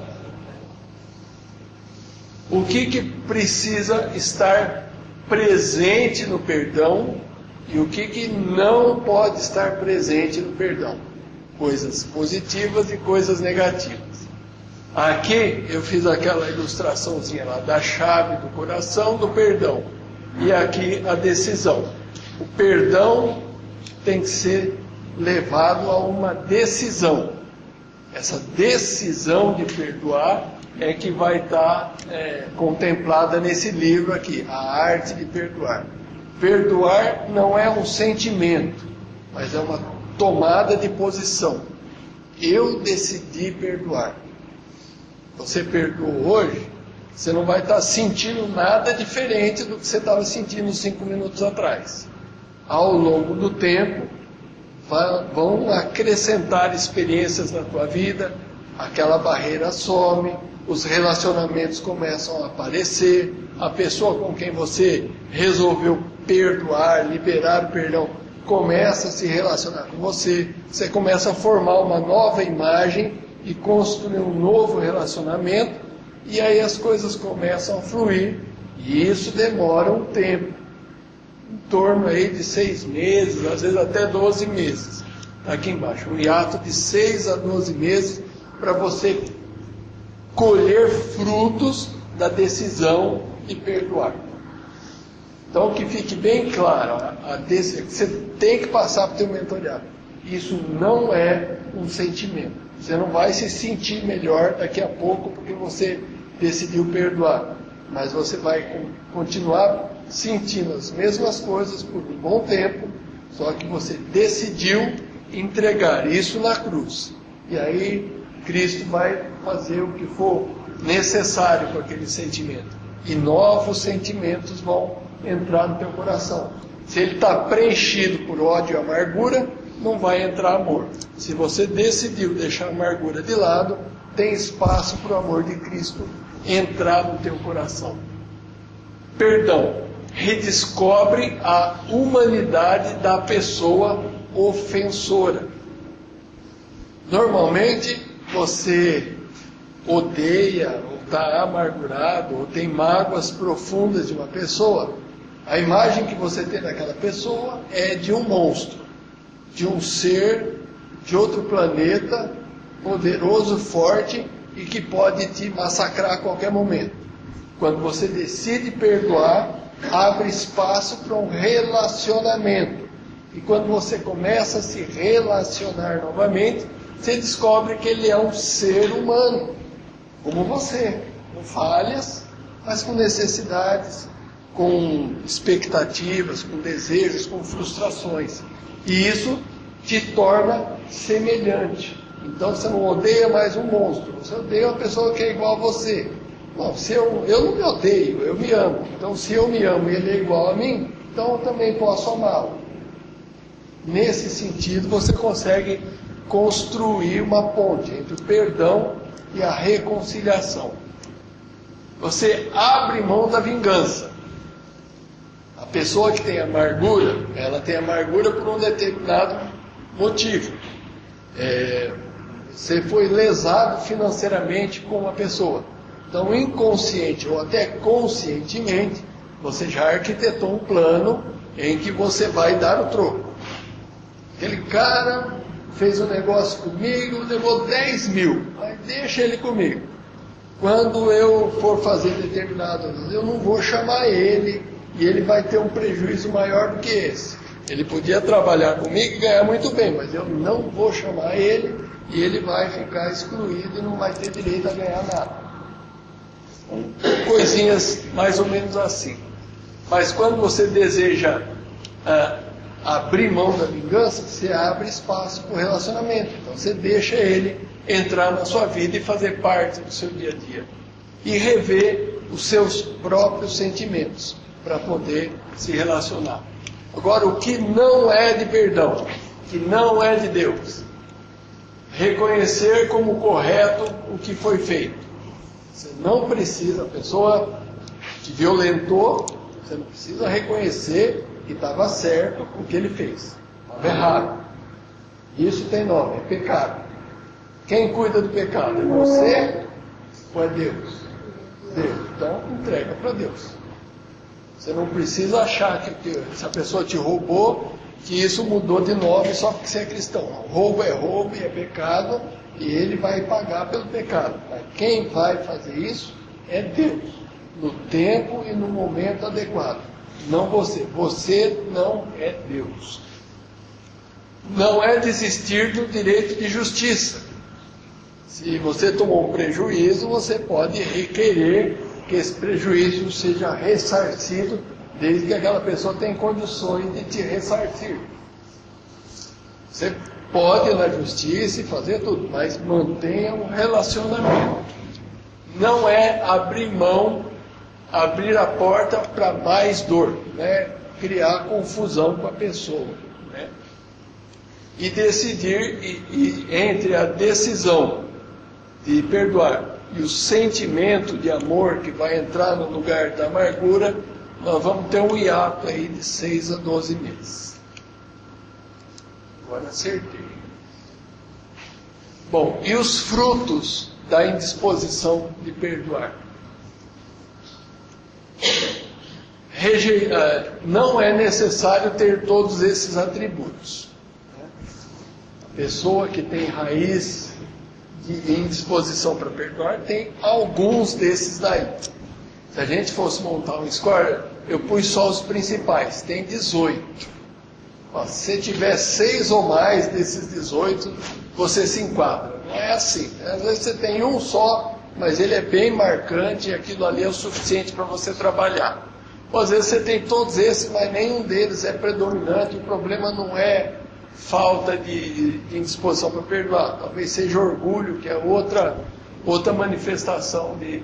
O que precisa estar presente no perdão e o que não pode estar presente no perdão? Coisas positivas e coisas negativas. Aqui eu fiz aquela ilustraçãozinha lá da chave do coração do perdão. E aqui a decisão. O perdão tem que ser levado a uma decisão. Essa decisão de perdoar é que vai estar contemplada nesse livro aqui, A Arte de Perdoar. Perdoar não é um sentimento, mas é uma tomada de posição. Eu decidi perdoar. Você perdoou hoje, você não vai estar sentindo nada diferente do que você estava sentindo 5 minutos atrás. Ao longo do tempo, vão acrescentar experiências na tua vida, aquela barreira some, os relacionamentos começam a aparecer, a pessoa com quem você resolveu perdoar, liberar o perdão, começa a se relacionar com você, você começa a formar uma nova imagem e construir um novo relacionamento, e aí as coisas começam a fluir, e isso demora um tempo, em torno aí de 6 meses, às vezes até 12 meses. Está aqui embaixo, um hiato de 6 a 12 meses para você colher frutos da decisão de perdoar. Então que fique bem claro, você tem que passar para o teu mentoriado. Isso não é um sentimento. Você não vai se sentir melhor daqui a pouco porque você decidiu perdoar. Mas você vai continuar sentindo as mesmas coisas por um bom tempo, só que você decidiu entregar isso na cruz. E aí Cristo vai fazer o que for necessário com aquele sentimento. E novos sentimentos vão entrar no teu coração. Se ele está preenchido por ódio e amargura, não vai entrar amor. Se você decidiu deixar a amargura de lado, tem espaço para o amor de Cristo entrar no teu coração. Perdão. Redescobre a humanidade da pessoa ofensora. Normalmente você odeia, ou está amargurado, ou tem mágoas profundas de uma pessoa, a imagem que você tem daquela pessoa é de um monstro, de um ser de outro planeta, poderoso, forte e que pode te massacrar a qualquer momento. Quando você decide perdoar, abre espaço para um relacionamento. E quando você começa a se relacionar novamente, você descobre que ele é um ser humano, como você, com falhas, mas com necessidades, com expectativas, com desejos, com frustrações. E isso te torna semelhante. Então você não odeia mais um monstro, você odeia uma pessoa que é igual a você. Bom, se eu não me odeio, eu me amo. Então se eu me amo e ele é igual a mim, então eu também posso amá-lo. Nesse sentido você consegue construir uma ponte entre o perdão e a reconciliação. Você abre mão da vingança. A pessoa que tem amargura, ela tem amargura por um determinado motivo. Você foi lesado financeiramente com uma pessoa. Então, inconsciente ou até conscientemente, você já arquitetou um plano em que você vai dar o troco. Aquele cara fez um negócio comigo, levou 10 mil, mas deixa ele comigo. Quando eu for fazer determinado, eu não vou chamar ele e ele vai ter um prejuízo maior do que esse. Ele podia trabalhar comigo e ganhar muito bem, mas eu não vou chamar ele e ele vai ficar excluído e não vai ter direito a ganhar nada. Coisinhas mais ou menos assim. Mas quando você deseja abrir mão da vingança, você abre espaço para o relacionamento. Então você deixa ele entrar na sua vida e fazer parte do seu dia a dia. E rever os seus próprios sentimentos para poder se relacionar. Agora, o que não é de perdão, que não é de Deus, reconhecer como correto o que foi feito. Você não precisa, a pessoa te violentou, você não precisa reconhecer que estava certo o que ele fez. Estava errado. Isso tem nome, é pecado. Quem cuida do pecado? É você ou é Deus? Deus. Então, entrega para Deus. Você não precisa achar que se a pessoa te roubou, que isso mudou de nome só porque você é cristão. Roubo e é pecado e ele vai pagar pelo pecado. Mas quem vai fazer isso é Deus, no tempo e no momento adequado. Não você. Você não é Deus. Não é desistir do direito de justiça. Se você tomou um prejuízo, você pode requerer que esse prejuízo seja ressarcido, desde que aquela pessoa tenha condições de te ressarcir. Você pode ir na justiça e fazer tudo, mas mantenha um relacionamento. Não é abrir mão, abrir a porta para mais dor, né? Criar confusão com a pessoa, né? E decidir entre a decisão de perdoar e o sentimento de amor que vai entrar no lugar da amargura, nós vamos ter um hiato aí de 6 a 12 meses. Agora acertei. Bom, e os frutos da indisposição de perdoar? Não é necessário ter todos esses atributos. A pessoa que tem raiz de indisposição para perdoar tem alguns desses daí. Se a gente fosse montar um score, eu pus só os principais, tem 18. Se você tiver 6 ou mais desses 18, você se enquadra. Não é assim. Às vezes você tem um só, mas ele é bem marcante e aquilo ali é o suficiente para você trabalhar. Ou às vezes você tem todos esses, mas nenhum deles é predominante. O problema não é falta de indisposição para perdoar. Talvez seja orgulho, que é outra manifestação de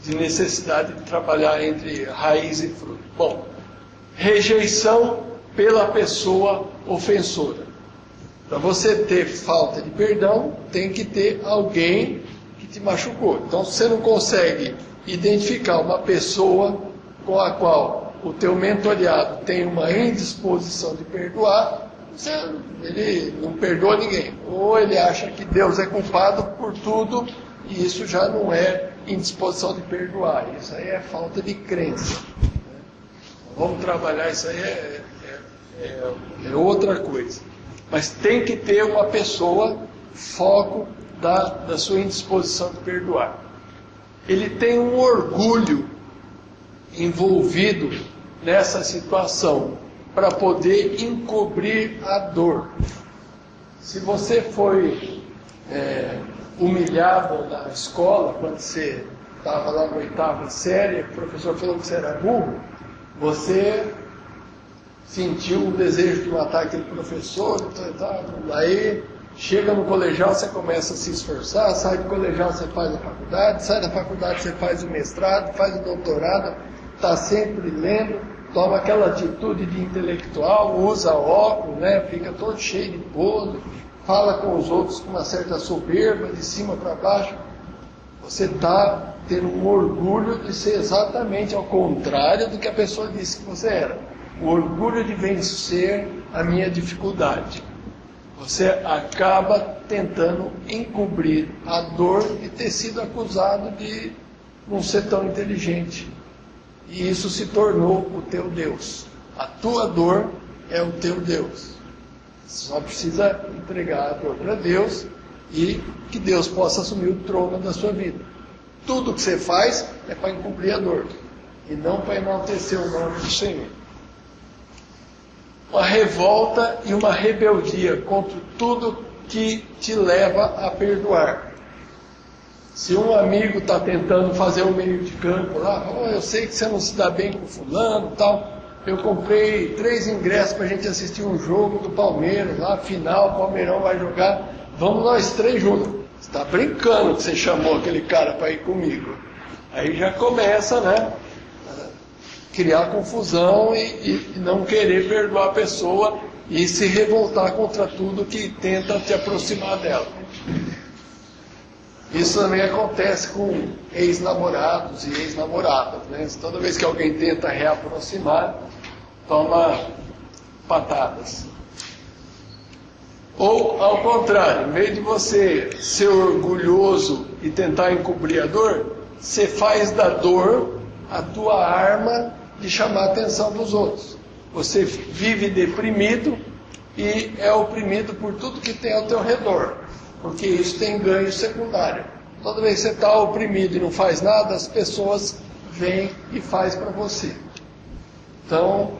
necessidade de trabalhar entre raiz e fruto. Bom, rejeição pela pessoa ofensora. Para você ter falta de perdão, tem que ter alguém que te machucou. Então, se você não consegue identificar uma pessoa com a qual o teu mentoriado tem uma indisposição de perdoar, ele não perdoa ninguém. Ou ele acha que Deus é culpado por tudo, e isso já não é indisposição de perdoar. Isso aí é falta de crença. Vamos trabalhar isso aí, é outra coisa. Mas tem que ter uma pessoa foco da sua indisposição de perdoar. Ele tem um orgulho envolvido nessa situação para poder encobrir a dor. Se você foi humilhado na escola, quando você estava lá na 8ª série, o professor falou que você era burro, você sentiu o desejo de matar aquele professor, aí chega no colegial, você começa a se esforçar, sai do colegial, você faz a faculdade, sai da faculdade, você faz o mestrado, faz o doutorado, está sempre lendo, toma aquela atitude de intelectual, usa óculos, né, fica todo cheio de pose, fala com os outros com uma certa soberba, de cima para baixo. Você está tendo um orgulho de ser exatamente ao contrário do que a pessoa disse que você era. O orgulho de vencer a minha dificuldade. Você acaba tentando encobrir a dor de ter sido acusado de não ser tão inteligente. E isso se tornou o teu Deus. A tua dor é o teu Deus. Você só precisa entregar a dor para Deus e que Deus possa assumir o trono da sua vida. Tudo que você faz é para encobrir a dor e não para enaltecer o nome do Senhor. Uma revolta e uma rebeldia contra tudo que te leva a perdoar. Se um amigo está tentando fazer um meio de campo lá, eu sei que você não se dá bem com fulano, tal. Eu comprei 3 ingressos para a gente assistir um jogo do Palmeiras, lá final, o Palmeirão vai jogar, vamos nós 3 juntos. Você está brincando que você chamou aquele cara para ir comigo. Aí já começa, né, a criar confusão e não querer perdoar a pessoa e se revoltar contra tudo que tenta te aproximar dela. Isso também acontece com ex-namorados e ex-namoradas, né? Toda vez que alguém tenta reaproximar, toma patadas. Ou, ao contrário, em vez de você ser orgulhoso e tentar encobrir a dor, você faz da dor a tua arma de chamar a atenção dos outros. Você vive deprimido e é oprimido por tudo que tem ao teu redor, porque isso tem ganho secundário. Toda vez que você está oprimido e não faz nada, as pessoas vêm e fazem para você. Então,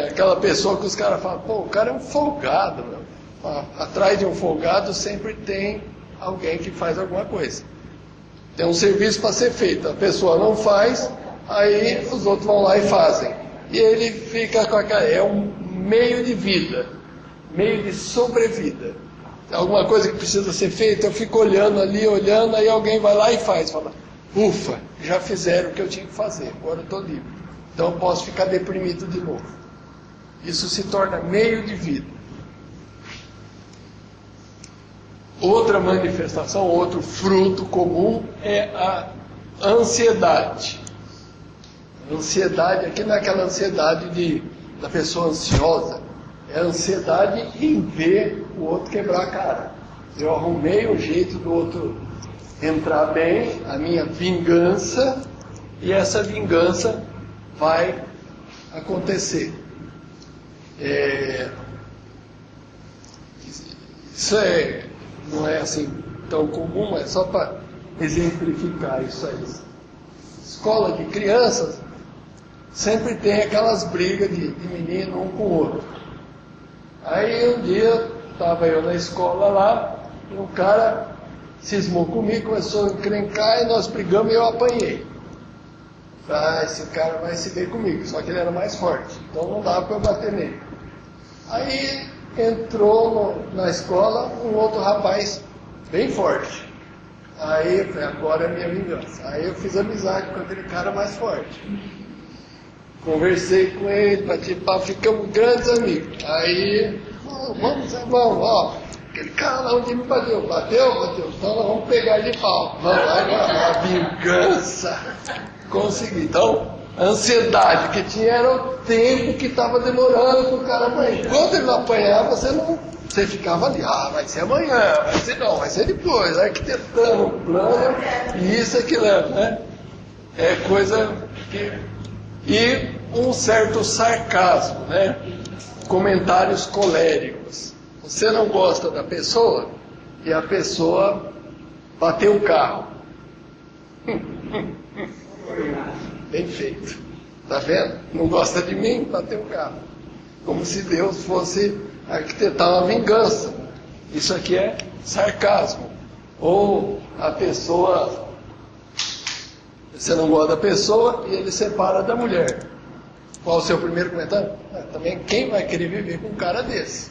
aquela pessoa que os caras falam, pô, o cara é um folgado, meu. Atrás de um folgado sempre tem alguém que faz alguma coisa. Tem um serviço para ser feito, a pessoa não faz, aí os outros vão lá e fazem. E ele fica com aquela... É um meio de vida, meio de sobrevida. Alguma coisa que precisa ser feita, eu fico olhando ali, olhando, aí alguém vai lá e faz. Fala, ufa, já fizeram o que eu tinha que fazer, agora eu estou livre. Então eu posso ficar deprimido de novo. Isso se torna meio de vida. Outra manifestação, outro fruto comum é a ansiedade. A ansiedade, aqui não é aquela ansiedade da pessoa ansiosa, é a ansiedade em ver o outro quebrar a cara. Eu arrumei um jeito do outro entrar bem, a minha vingança, e essa vingança vai acontecer. Isso não é assim tão comum, mas só para exemplificar isso aí. Escola de crianças sempre tem aquelas brigas de menino um com o outro. Aí um dia estava eu na escola lá, e um cara cismou comigo, começou a encrencar e nós brigamos e eu apanhei. Esse cara vai se ver comigo, só que ele era mais forte, então não dava para eu bater nele. Aí entrou na escola um outro rapaz bem forte. Aí eu falei, agora é a minha vingança. Aí eu fiz amizade com aquele cara mais forte. Conversei com ele, bati papo, ficamos grandes amigos. Aí, vamos, ó, aquele cara lá onde me bateu, então nós vamos pegar ele de pau. Vamos lá, a vingança. Consegui. Então, A ansiedade que tinha era o tempo que estava demorando para o cara apanhar. Enquanto ele não apanhava, você ficava ali, vai ser amanhã, vai ser depois, arquitetando o plano, e isso é que leva, né? É coisa que... E um certo sarcasmo, né? Comentários coléricos. Você não gosta da pessoa e a pessoa bateu o carro. Bem feito. Tá vendo? Não gosta de mim, bateu o carro. Como se Deus fosse arquitetar uma vingança. Isso aqui é sarcasmo. Ou a pessoa, você não gosta da pessoa e ele separa da mulher. Qual o seu primeiro comentário? Também quem vai querer viver com um cara desse?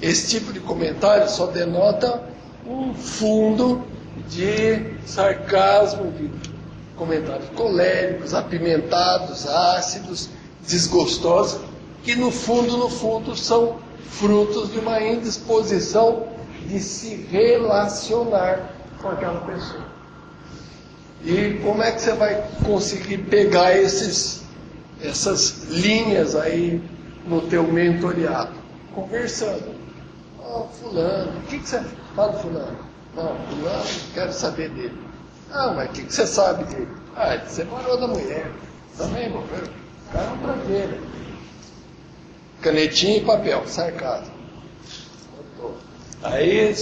Esse tipo de comentário só denota um fundo de sarcasmo, de comentários coléricos, apimentados, ácidos, desgostosos, que no fundo são frutos de uma indisposição de se relacionar com aquela pessoa. E como é que você vai conseguir pegar essas linhas aí no teu mentoreado? Conversando. Fulano, o que você fala, fulano? Não, fulano, quero saber dele. Mas o que você sabe dele? Ele separou da mulher. Também morreu. O cara é um prazer. Canetinha e papel, sarcasmo. Aí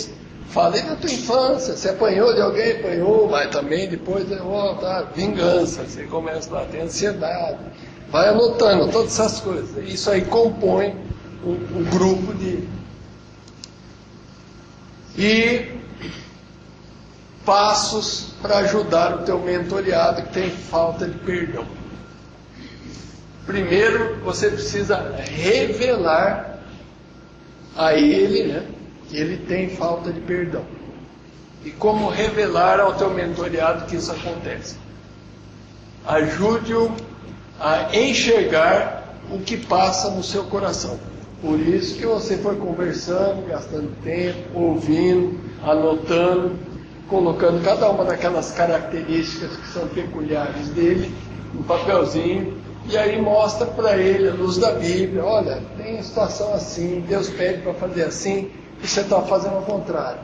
falei da tua infância, você apanhou de alguém? Apanhou, mas também depois vingança, você começa lá, tem ansiedade. Vai anotando todas essas coisas. Isso aí compõe o grupo de... E passos para ajudar o teu mentoreado que tem falta de perdão. Primeiro, você precisa revelar a ele, que ele tem falta de perdão. E como revelar ao teu mentoreado que isso acontece? Ajude-o a enxergar o que passa no seu coração. Por isso que você foi conversando, gastando tempo, ouvindo, anotando, colocando cada uma daquelas características que são peculiares dele no papelzinho, e aí mostra para ele a luz da Bíblia: olha, tem situação assim, Deus pede para fazer assim, e você está fazendo ao contrário.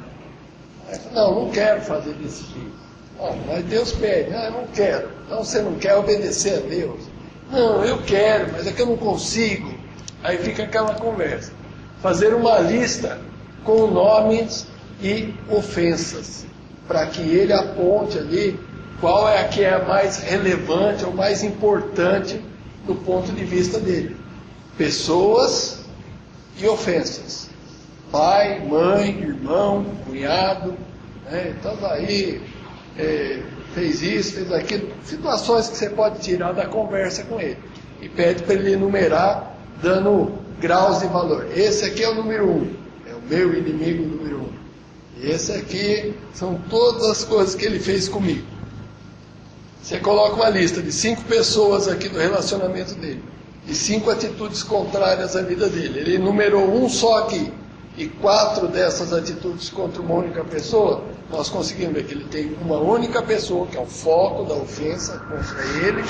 Aí, não quero fazer desse jeito. Mas Deus pede. Eu não quero. Então você não quer obedecer a Deus? Não, eu quero, mas é que eu não consigo. Aí fica aquela conversa. Fazer uma lista com nomes e ofensas, para que ele aponte ali qual é a que é a mais relevante ou mais importante do ponto de vista dele. Pessoas e ofensas. Pai, mãe, irmão, cunhado, então aí fez isso, fez aquilo. Situações que você pode tirar da conversa com ele. E pede para ele enumerar, dando graus de valor. Esse aqui é o número 1, é o meu inimigo número 1. Esse aqui são todas as coisas que ele fez comigo. Você coloca uma lista de 5 pessoas aqui do relacionamento dele, e 5 atitudes contrárias à vida dele. Ele enumerou um só aqui, e 4 dessas atitudes contra uma única pessoa. Nós conseguimos ver que ele tem uma única pessoa, que é o foco da ofensa contra ele,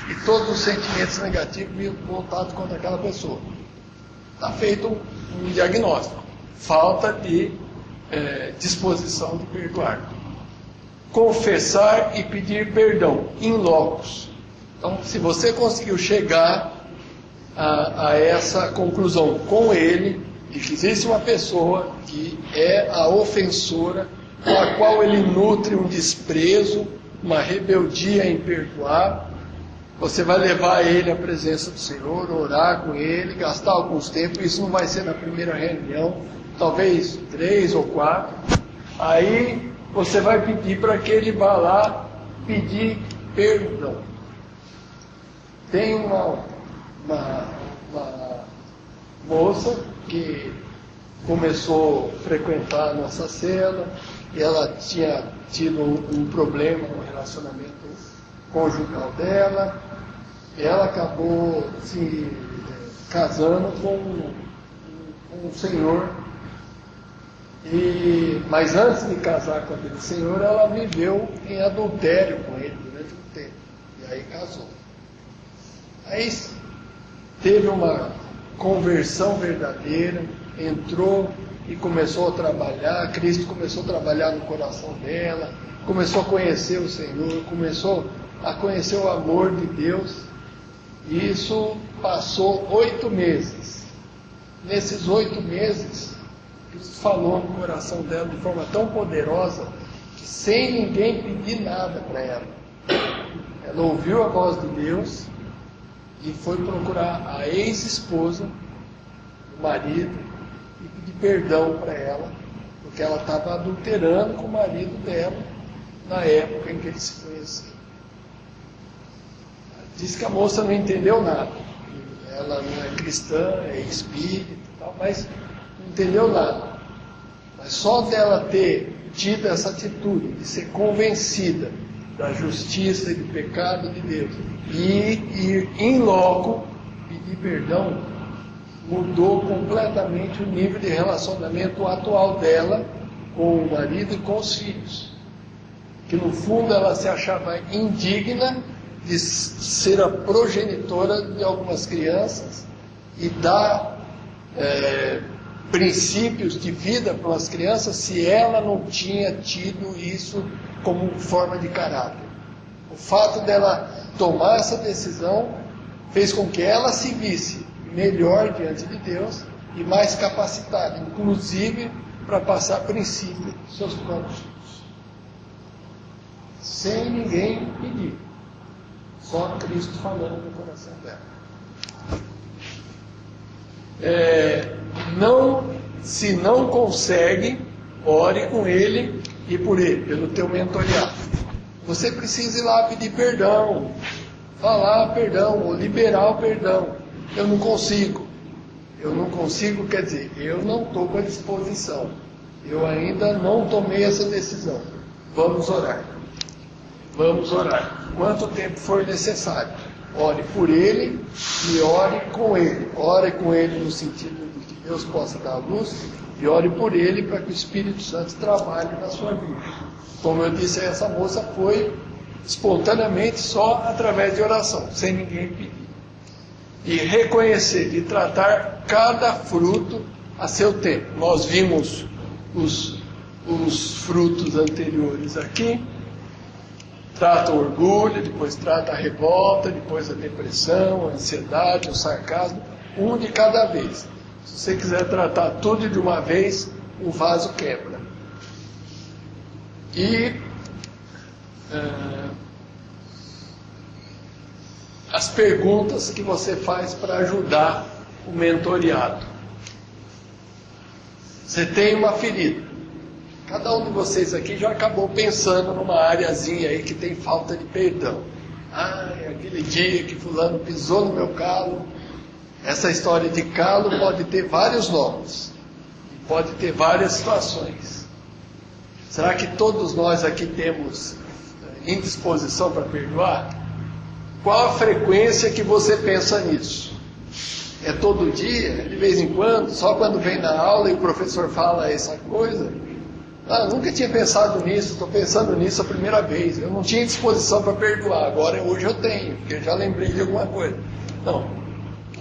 e todos os sentimentos negativos voltados contra aquela pessoa. Está feito um diagnóstico. Falta de disposição de perdoar. Confessar e pedir perdão, in locus. Então, se você conseguiu chegar a essa conclusão com ele, de que existe uma pessoa que é a ofensora, com a qual ele nutre um desprezo, uma rebeldia em perdoar, você vai levar ele à presença do Senhor, orar com ele, gastar alguns tempos. Isso não vai ser na primeira reunião, talvez 3 ou 4. Aí você vai pedir para que ele vá lá pedir perdão. Tem uma moça que começou a frequentar a nossa cela, e ela tinha tido um problema no relacionamento conjugal dela, e ela acabou se casando com um senhor, mas antes de casar com aquele senhor, ela viveu em adultério com ele durante um tempo. Aí casou. Aí teve uma conversão verdadeira, entrou e começou a trabalhar, Cristo começou a trabalhar no coração dela, começou a conhecer o Senhor, começou a conhecer o amor de Deus. E isso passou 8 meses. Nesses 8 meses, Cristo falou no coração dela de forma tão poderosa, que sem ninguém pedir nada para ela. Ela ouviu a voz de Deus e foi procurar a ex-esposa, o marido, e pedir perdão para ela, porque ela estava adulterando com o marido dela na época em que eles se conheciam. Diz que a moça não entendeu nada. Ela não é cristã, é espírita e tal, mas não entendeu nada. Mas só dela ter tido essa atitude de ser convencida da justiça e do pecado de Deus e ir em loco pedir perdão, mudou completamente o nível de relacionamento atual dela com o marido e com os filhos. Que no fundo ela se achava indigna de ser a progenitora de algumas crianças e dar princípios de vida para as crianças se ela não tinha tido isso como forma de caráter. O fato dela tomar essa decisão fez com que ela se visse melhor diante de Deus e mais capacitada, inclusive para passar princípio dos seus próprios filhos. Sem ninguém pedir. Só Cristo falando no coração dela. Se não consegue, ore com ele e por ele, pelo teu mentoriado. Você precisa ir lá pedir perdão, falar perdão, ou liberar o perdão. Eu não consigo. Eu não consigo, quer dizer, eu não estou com a disposição. Eu ainda não tomei essa decisão. Vamos orar. Vamos orar. Quanto tempo for necessário. Ore por ele e ore com ele. Ore com ele no sentido de que Deus possa dar luz e ore por ele para que o Espírito Santo trabalhe na sua vida. Como eu disse, essa moça foi espontaneamente só através de oração, sem ninguém pedir. E reconhecer e tratar cada fruto a seu tempo. Nós vimos os frutos anteriores aqui. Trata o orgulho, depois trata a revolta, depois a depressão, a ansiedade, o sarcasmo, um de cada vez. Se você quiser tratar tudo de uma vez, o vaso quebra. E as perguntas que você faz para ajudar o mentoriado. Você tem uma ferida. Cada um de vocês aqui já acabou pensando numa areazinha aí que tem falta de perdão. Aquele dia que fulano pisou no meu calo. Essa história de calo pode ter vários nomes. Pode ter várias situações. Será que todos nós aqui temos indisposição para perdoar? Qual a frequência que você pensa nisso? É todo dia? É de vez em quando? Só quando vem na aula e o professor fala essa coisa? Nunca tinha pensado nisso, estou pensando nisso a primeira vez. Eu não tinha disposição para perdoar, agora hoje eu tenho, porque eu já lembrei de alguma coisa. Não.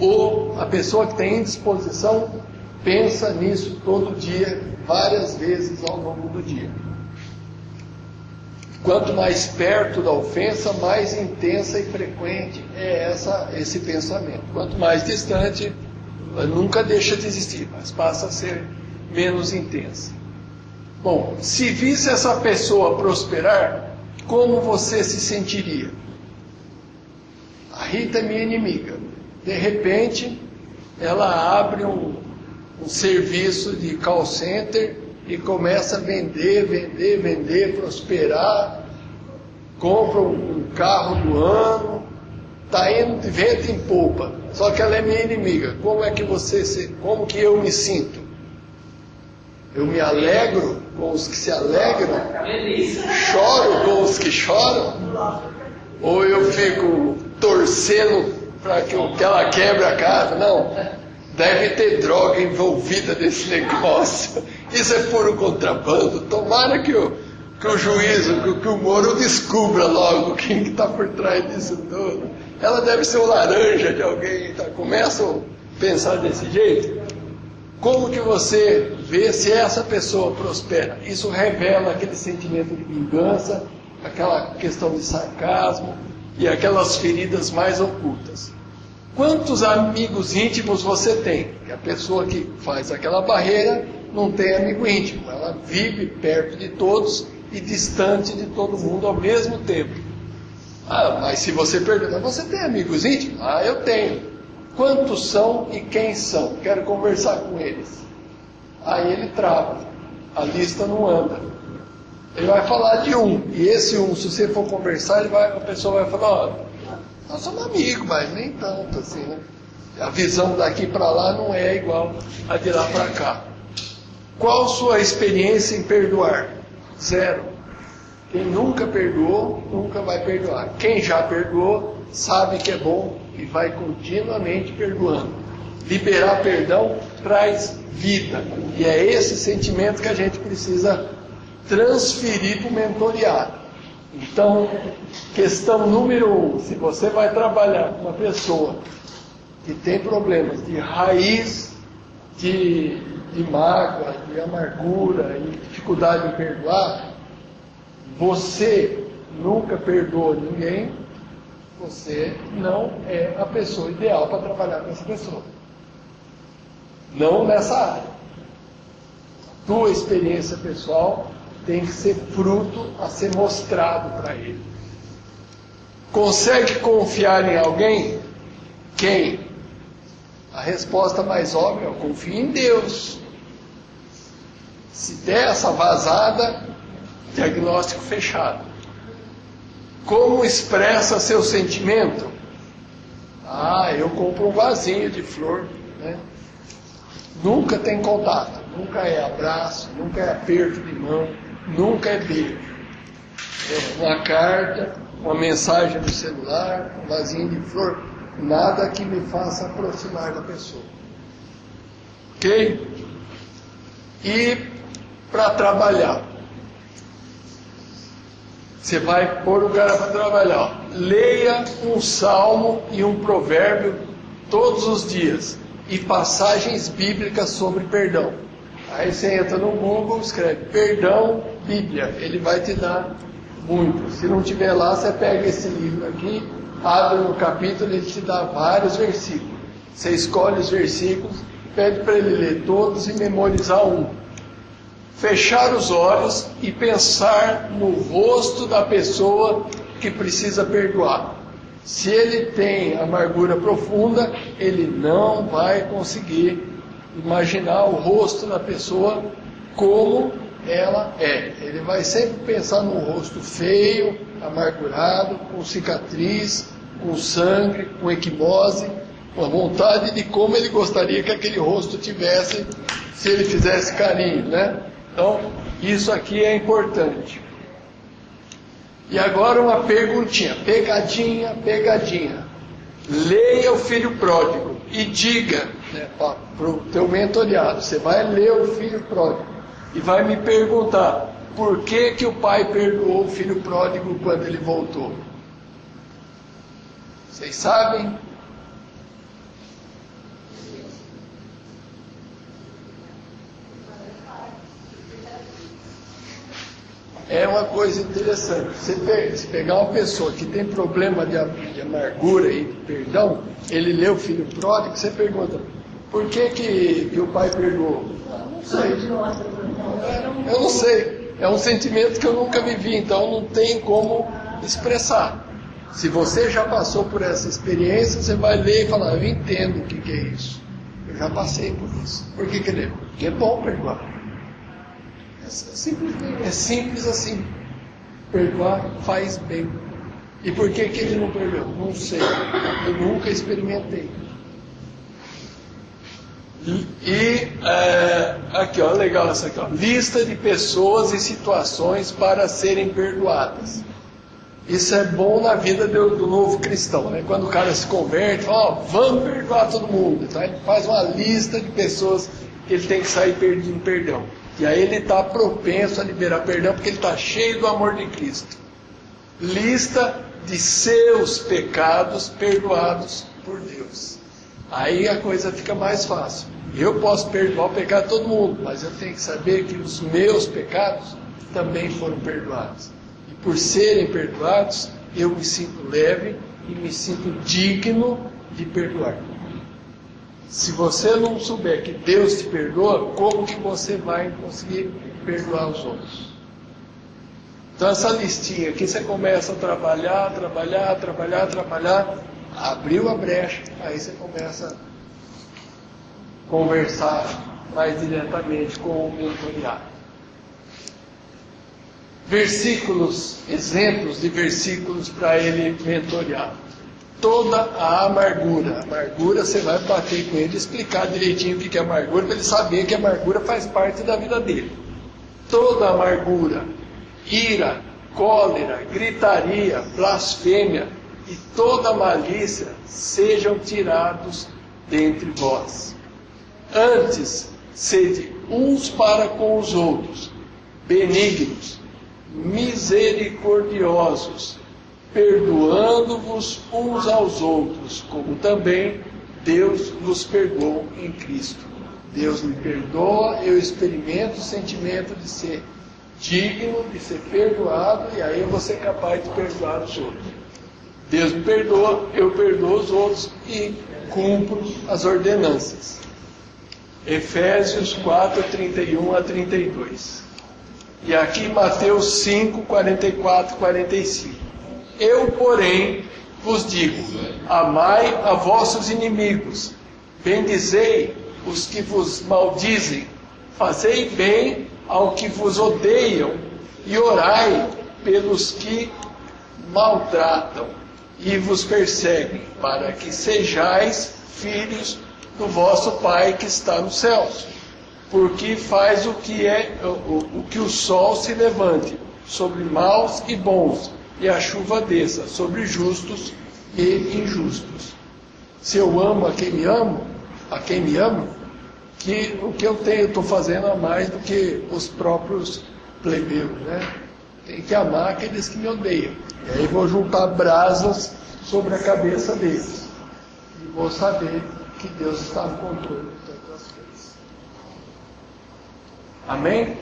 Ou a pessoa que tem indisposição pensa nisso todo dia, várias vezes ao longo do dia. Quanto mais perto da ofensa, mais intensa e frequente é esse pensamento. Quanto mais distante, nunca deixa de existir, mas passa a ser menos intensa. Bom, se visse essa pessoa prosperar, como você se sentiria? A Rita é minha inimiga. De repente, ela abre um serviço de call center e começa a vender, prosperar, compra um carro do ano, está indo de vento em popa. Só que ela é minha inimiga. Como que eu me sinto? Eu me alegro com os que se alegram? Choro com os que choram? Ou eu fico torcendo para que ela quebre a casa? Não, deve ter droga envolvida nesse negócio. Isso é puro contrabando. Tomara que que o juízo, que o Moro descubra logo quem que está por trás disso tudo. Ela deve ser o laranja de alguém, tá? Começa a pensar desse jeito. Como que você vê se essa pessoa prospera? Isso revela aquele sentimento de vingança, aquela questão de sarcasmo e aquelas feridas mais ocultas. Quantos amigos íntimos você tem? Que a pessoa que faz aquela barreira não tem amigo íntimo. Ela vive perto de todos e distante de todo mundo ao mesmo tempo. Ah, mas se você perguntar, você tem amigos íntimos? Ah, eu tenho. Quantos são e quem são? Quero conversar com eles. Aí ele trava. A lista não anda. Ele vai falar de um. E esse um, se você for conversar, a pessoa vai falar, ó, nós somos amigos, mas nem tanto assim, né? A visão daqui para lá não é igual a de lá para cá. Qual sua experiência em perdoar? Zero. Quem nunca perdoou, nunca vai perdoar. Quem já perdoou, sabe que é bom e vai continuamente perdoando. Liberar perdão traz vida. E é esse sentimento que a gente precisa transferir para o mentoriado. Então, questão número 1, se você vai trabalhar com uma pessoa que tem problemas de raiz, de mágoa, de amargura e dificuldade em perdoar, você nunca perdoa ninguém, você não é a pessoa ideal para trabalhar com essa pessoa. Não nessa área. Tua experiência pessoal tem que ser fruto a ser mostrado para ele. Consegue confiar em alguém? Quem? A resposta mais óbvia é: eu confio em Deus. Se der essa vazada, diagnóstico fechado. Como expressa seu sentimento? Ah, eu compro um vasinho de flor, né? Nunca tem contato, nunca é abraço, nunca é aperto de mão, nunca é beijo. É uma carta, uma mensagem no celular, um vasinho de flor, nada que me faça aproximar da pessoa. Ok? E para trabalhar, você vai pôr o cara para trabalhar. Ó. Leia um salmo e um provérbio todos os dias e passagens bíblicas sobre perdão. Aí você entra no Google, escreve perdão, Bíblia, ele vai te dar muito. Se não tiver lá, você pega esse livro aqui, abre no capítulo, ele te dá vários versículos. Você escolhe os versículos, pede para ele ler todos e memorizar um. Fechar os olhos e pensar no rosto da pessoa que precisa perdoar. Se ele tem amargura profunda, ele não vai conseguir imaginar o rosto da pessoa como ela é. Ele vai sempre pensar num rosto feio, amargurado, com cicatriz, com sangue, com equimose, com a vontade de como ele gostaria que aquele rosto tivesse se ele fizesse carinho, né? Então, isso aqui é importante. E agora uma perguntinha, pegadinha, pegadinha. Leia o Filho Pródigo e diga, né, para o teu mentoriado, você vai ler o Filho Pródigo e vai me perguntar por que que o pai perdoou o filho pródigo quando ele voltou. Vocês sabem? É uma coisa interessante. Se pegar uma pessoa que tem problema de amargura e de perdão, ele lê o Filho Pródigo, você pergunta, por que que o pai perdoou? Não sei. Eu não sei. É um sentimento que eu nunca vivi, então não tem como expressar. Se você já passou por essa experiência, você vai ler e falar, eu entendo o que é isso. Eu já passei por isso. Por que ele leu? Porque é bom perdoar. É simples assim. Perdoar faz bem. E por que ele não perdoou? Não sei. Eu nunca experimentei. Aqui, ó, legal essa aqui, ó. Lista de pessoas e situações para serem perdoadas. Isso é bom na vida do novo cristão, né? Quando o cara se converte, fala, ó, vamos perdoar todo mundo. Então ele faz uma lista de pessoas ele tem que sair pedindo perdão. E aí ele está propenso a liberar perdão, porque ele está cheio do amor de Cristo. Lista de seus pecados perdoados por Deus. Aí a coisa fica mais fácil. Eu posso perdoar o pecado de todo mundo, mas eu tenho que saber que os meus pecados também foram perdoados. E por serem perdoados, eu me sinto leve e me sinto digno de perdoar. Se você não souber que Deus te perdoa, como que você vai conseguir perdoar os outros? Então essa listinha aqui você começa a trabalhar, abriu a brecha, aí você começa a conversar mais diretamente com o mentoriado. Versículos, exemplos de versículos para ele mentorear. Toda a amargura. Amargura, você vai bater com ele e explicar direitinho o que é amargura, para ele saber que a amargura faz parte da vida dele. Toda amargura, ira, cólera, gritaria, blasfêmia e toda malícia sejam tirados dentre vós. Antes, sede uns para com os outros, benignos, misericordiosos, perdoando-vos uns aos outros, como também Deus vos perdoou em Cristo. Deus me perdoa, eu experimento o sentimento de ser digno, de ser perdoado, e aí eu vou ser capaz de perdoar os outros. Deus me perdoa, eu perdoo os outros e cumpro as ordenanças. Efésios 4, 31 a 32. E aqui Mateus 5, 44 e 45. Eu, porém, vos digo, amai a vossos inimigos, bendizei os que vos maldizem, fazei bem ao que vos odeiam, e orai pelos que maltratam e vos perseguem, para que sejais filhos do vosso Pai que está nos céus. Porque faz o que o sol se levante sobre maus e bons, e a chuva desça sobre justos e injustos. Se eu amo a quem me ama, que o que eu estou fazendo a mais do que os próprios plebeus, né? Tem que amar aqueles que me odeiam. E aí vou juntar brasas sobre a cabeça deles. E vou saber que Deus está no controle de todas as coisas. Amém?